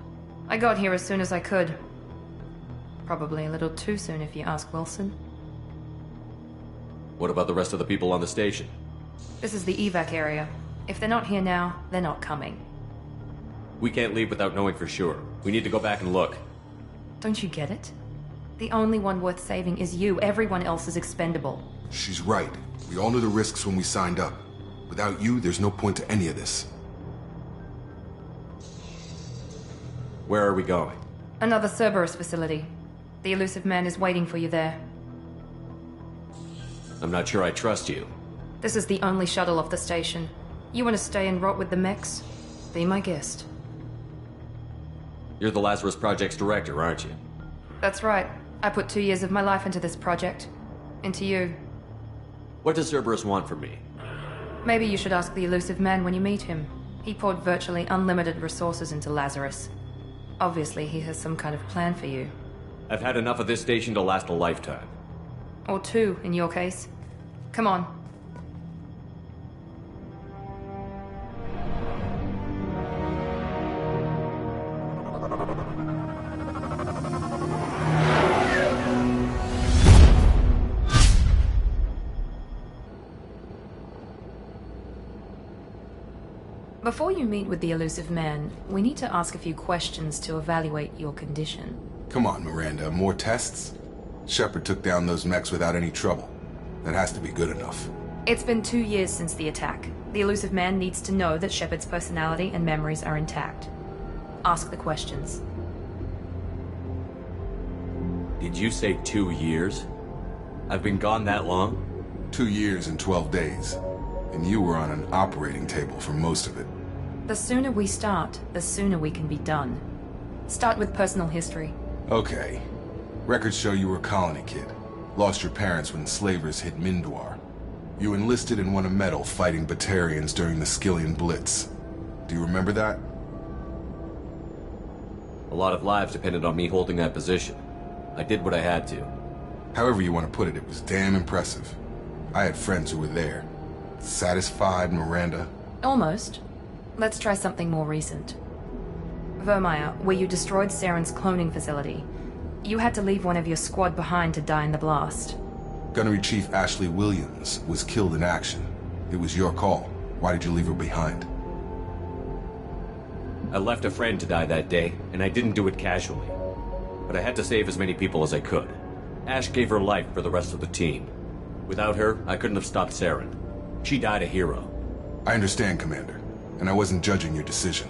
I got here as soon as I could. Probably a little too soon if you ask Wilson. What about the rest of the people on the station? This is the evac area. If they're not here now, they're not coming. We can't leave without knowing for sure. We need to go back and look. Don't you get it? The only one worth saving is you. Everyone else is expendable. She's right. We all knew the risks when we signed up. Without you, there's no point to any of this. Where are we going? Another Cerberus facility. The elusive man is waiting for you there. I'm not sure I trust you. This is the only shuttle off the station. You want to stay and rot with the mechs? Be my guest. You're the Lazarus Project's director, aren't you? That's right. I put 2 years of my life into this project. Into you. What does Cerberus want from me? Maybe you should ask the elusive man when you meet him. He poured virtually unlimited resources into Lazarus. Obviously, he has some kind of plan for you. I've had enough of this station to last a lifetime. Or 2, in your case. Come on. Before you meet with the elusive man, we need to ask a few questions to evaluate your condition. Come on, Miranda. More tests? Shepard took down those mechs without any trouble. That has to be good enough. It's been 2 years since the attack. The Illusive Man needs to know that Shepard's personality and memories are intact. Ask the questions. Did you say 2 years? I've been gone that long? 2 years and 12 days. And you were on an operating table for most of it. The sooner we start, the sooner we can be done. Start with personal history. Okay. Records show you were a colony kid. Lost your parents when slavers hit Mindwar. You enlisted and won a medal fighting Batarians during the Skillian Blitz. Do you remember that? A lot of lives depended on me holding that position. I did what I had to. However you want to put it, it was damn impressive. I had friends who were there. Satisfied, Miranda? Almost. Let's try something more recent. Vermeer, where you destroyed Saren's cloning facility. You had to leave one of your squad behind to die in the blast. Gunnery Chief Ashley Williams was killed in action. It was your call. Why did you leave her behind? I left a friend to die that day, and I didn't do it casually. But I had to save as many people as I could. Ash gave her life for the rest of the team. Without her, I couldn't have stopped Saren. She died a hero. I understand, Commander, and I wasn't judging your decision.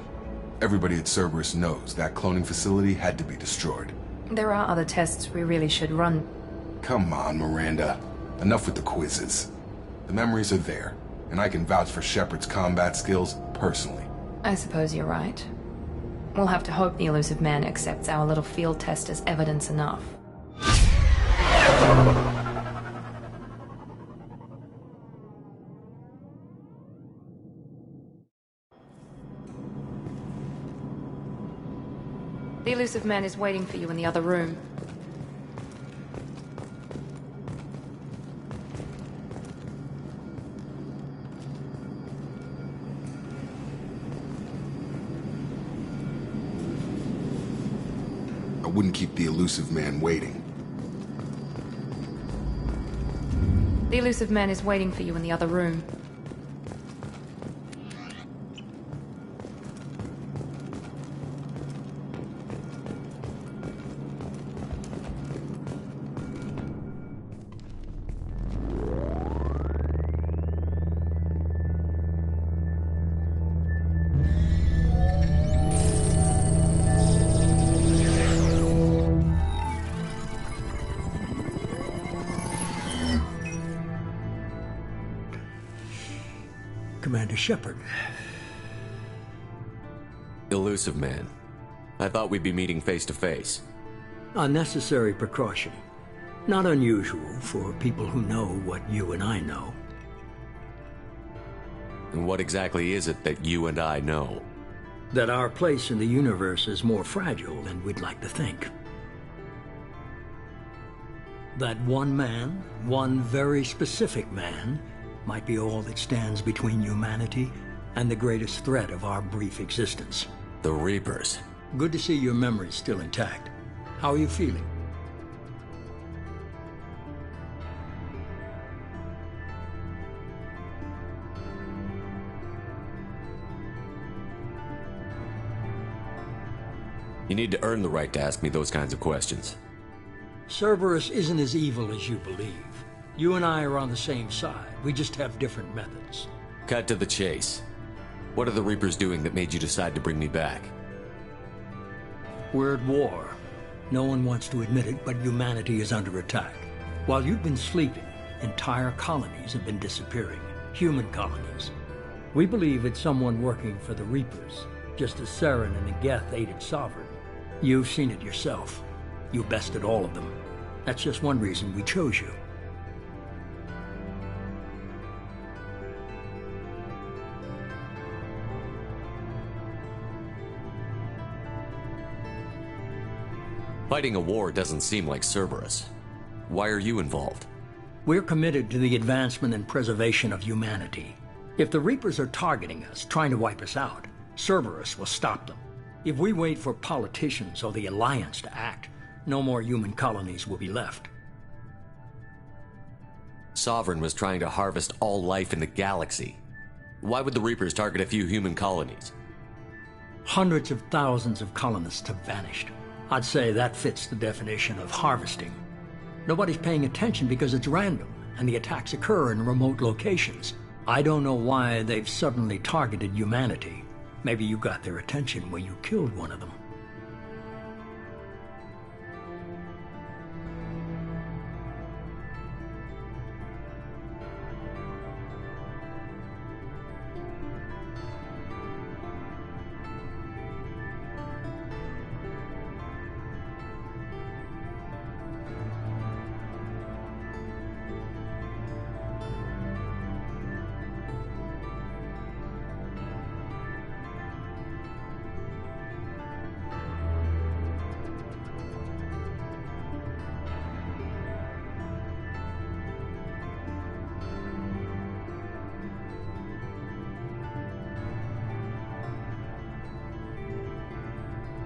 Everybody at Cerberus knows that cloning facility had to be destroyed. There are other tests we really should run. Come on, Miranda. Enough with the quizzes. The memories are there, and I can vouch for Shepard's combat skills personally. I suppose you're right. We'll have to hope the Illusive Man accepts our little field test as evidence enough. The Illusive Man is waiting for you in the other room. I wouldn't keep the Illusive Man waiting. The Illusive Man is waiting for you in the other room. Commander Shepard. Illusive Man. I thought we'd be meeting face to face. A necessary precaution. Not unusual for people who know what you and I know. And what exactly is it that you and I know? That our place in the universe is more fragile than we'd like to think. That one man, one very specific man, might be all that stands between humanity and the greatest threat of our brief existence. The Reapers. Good to see your memory's still intact. How are you feeling? You need to earn the right to ask me those kinds of questions. Cerberus isn't as evil as you believe. You and I are on the same side. We just have different methods. Cut to the chase. What are the Reapers doing that made you decide to bring me back? We're at war. No one wants to admit it, but humanity is under attack. While you've been sleeping, entire colonies have been disappearing. Human colonies. We believe it's someone working for the Reapers, just as Saren and Geth aided Sovereign. You've seen it yourself. You bested all of them. That's just one reason we chose you. Fighting a war doesn't seem like Cerberus. Why are you involved? We're committed to the advancement and preservation of humanity. If the Reapers are targeting us, trying to wipe us out, Cerberus will stop them. If we wait for politicians or the Alliance to act, no more human colonies will be left. Sovereign was trying to harvest all life in the galaxy. Why would the Reapers target a few human colonies? Hundreds of thousands of colonists have vanished. I'd say that fits the definition of harvesting. Nobody's paying attention because it's random, and the attacks occur in remote locations. I don't know why they've suddenly targeted humanity. Maybe you got their attention when you killed one of them.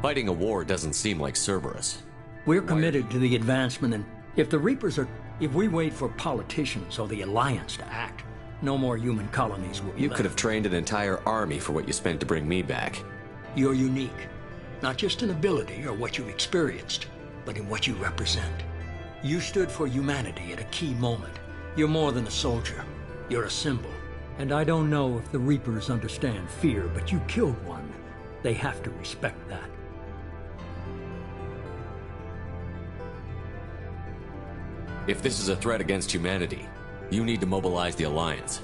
Fighting a war doesn't seem like Cerberus. We're committed to the advancement, and if we wait for politicians or the Alliance to act, no more human colonies will be You left. could have trained an entire army for what you spent to bring me back. You're unique, not just in ability or what you experienced, but in what you represent. You stood for humanity at a key moment. You're more than a soldier. You're a symbol. And I don't know if the Reapers understand fear, but you killed one. They have to respect that. If this is a threat against humanity, you need to mobilize the Alliance.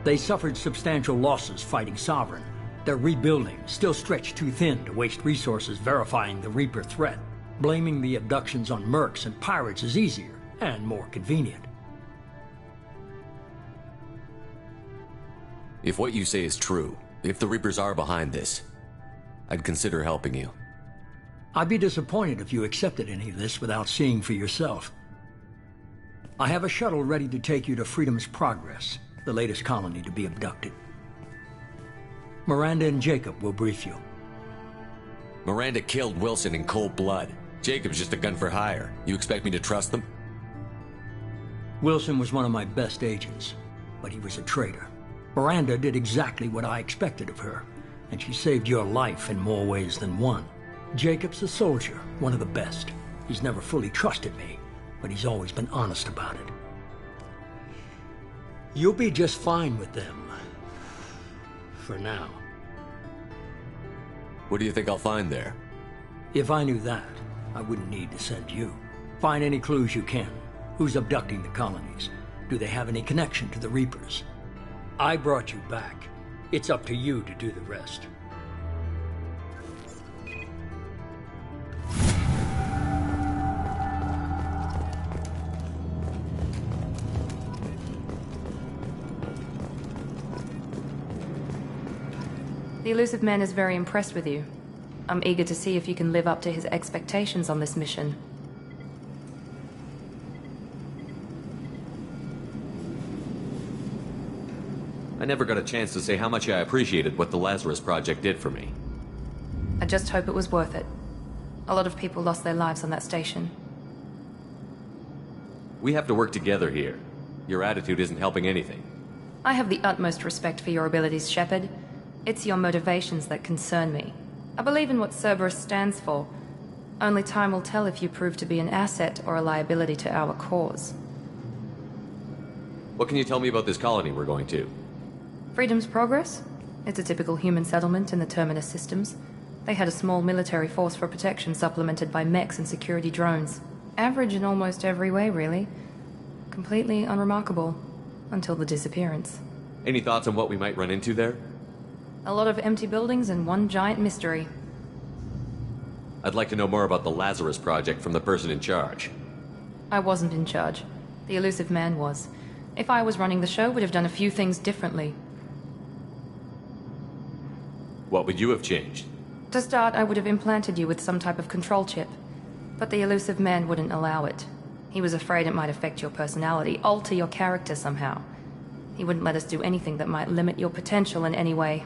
They suffered substantial losses fighting Sovereign. They're rebuilding, still stretched too thin to waste resources verifying the Reaper threat. Blaming the abductions on mercs and pirates is easier and more convenient. If what you say is true, if the Reapers are behind this, I'd consider helping you. I'd be disappointed if you accepted any of this without seeing for yourself. I have a shuttle ready to take you to Freedom's Progress, the latest colony to be abducted. Miranda and Jacob will brief you. Miranda killed Wilson in cold blood. Jacob's just a gun for hire. You expect me to trust them? Wilson was one of my best agents, but he was a traitor. Miranda did exactly what I expected of her, and she saved your life in more ways than one. Jacob's a soldier, one of the best. He's never fully trusted me, but he's always been honest about it. You'll be just fine with them. For now. What do you think I'll find there? If I knew that, I wouldn't need to send you. Find any clues you can. Who's abducting the colonies? Do they have any connection to the Reapers? I brought you back. It's up to you to do the rest. The Elusive Man is very impressed with you. I'm eager to see if you can live up to his expectations on this mission. I never got a chance to say how much I appreciated what the Lazarus Project did for me. I just hope it was worth it. A lot of people lost their lives on that station. We have to work together here. Your attitude isn't helping anything. I have the utmost respect for your abilities, Shepard. It's your motivations that concern me. I believe in what Cerberus stands for. Only time will tell if you prove to be an asset or a liability to our cause. What can you tell me about this colony we're going to? Freedom's Progress? It's a typical human settlement in the Terminus systems. They had a small military force for protection supplemented by mechs and security drones. Average in almost every way, really. Completely unremarkable. Until the disappearance. Any thoughts on what we might run into there? A lot of empty buildings and one giant mystery. I'd like to know more about the Lazarus Project from the person in charge. I wasn't in charge. The Elusive Man was. If I was running the show, would have done a few things differently. What would you have changed? To start, I would have implanted you with some type of control chip. But the Elusive Man wouldn't allow it. He was afraid it might affect your personality, alter your character somehow. He wouldn't let us do anything that might limit your potential in any way.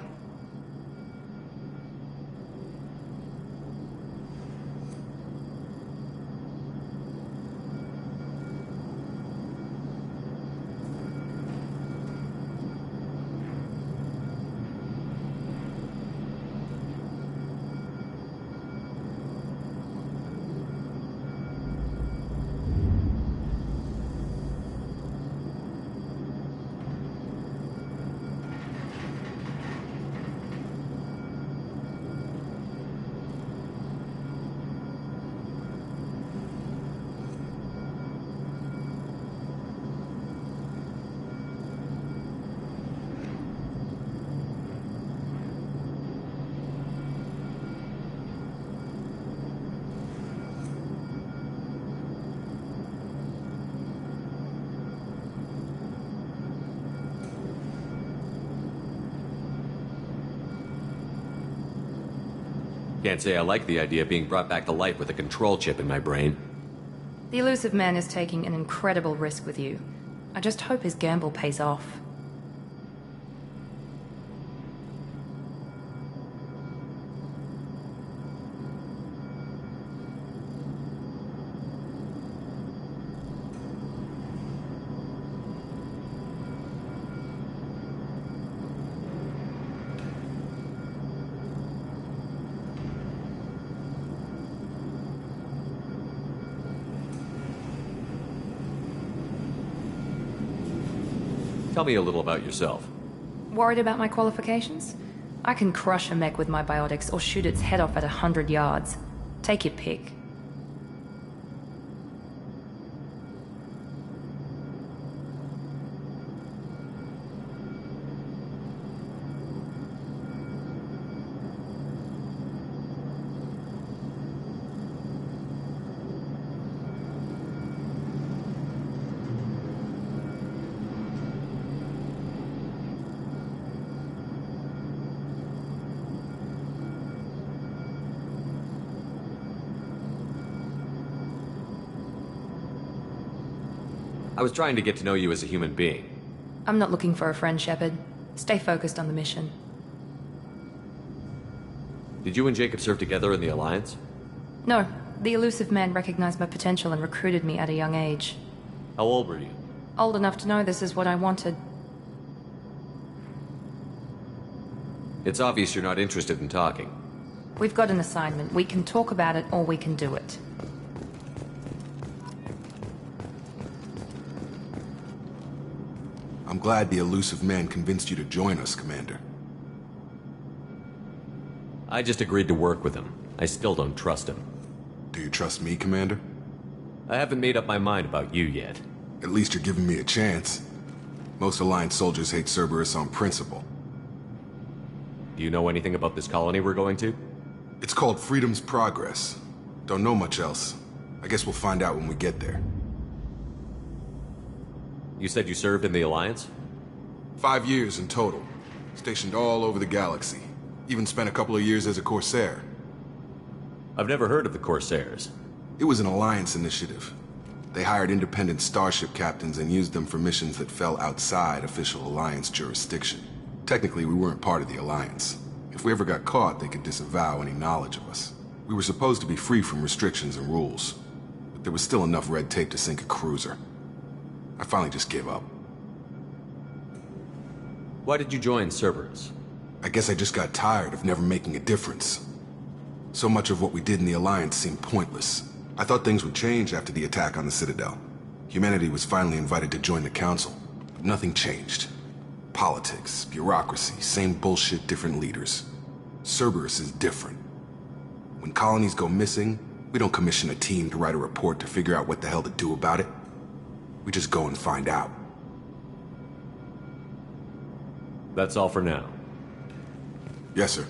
Can't say I like the idea of being brought back to life with a control chip in my brain. The elusive man is taking an incredible risk with you. I just hope his gamble pays off. Tell me a little about yourself. Worried about my qualifications? I can crush a mech with my biotics or shoot its head off at 100 yards. Take your pick. I was trying to get to know you as a human being. I'm not looking for a friend, Shepard. Stay focused on the mission. Did you and Jacob serve together in the Alliance? No, the elusive man recognized my potential and recruited me at a young age. How old were you? Old enough to know this is what I wanted. It's obvious you're not interested in talking. We've got an assignment. We can talk about it or we can do it. I'm glad the elusive man convinced you to join us, Commander. I just agreed to work with him. I still don't trust him. Do you trust me, Commander? I haven't made up my mind about you yet. At least you're giving me a chance. Most Alliance soldiers hate Cerberus on principle. Do you know anything about this colony we're going to? It's called Freedom's Progress. Don't know much else. I guess we'll find out when we get there. You said you served in the Alliance? 5 years in total. Stationed all over the galaxy. Even spent a couple of years as a Corsair. I've never heard of the Corsairs. It was an Alliance initiative. They hired independent starship captains and used them for missions that fell outside official Alliance jurisdiction. Technically, we weren't part of the Alliance. If we ever got caught, they could disavow any knowledge of us. We were supposed to be free from restrictions and rules. But there was still enough red tape to sink a cruiser. I finally just gave up. Why did you join Cerberus? I guess I just got tired of never making a difference. So much of what we did in the Alliance seemed pointless. I thought things would change after the attack on the Citadel. Humanity was finally invited to join the Council, but nothing changed. Politics, bureaucracy, same bullshit, different leaders. Cerberus is different. When colonies go missing, we don't commission a team to write a report to figure out what the hell to do about it. We just go and find out. That's all for now. Yes, sir.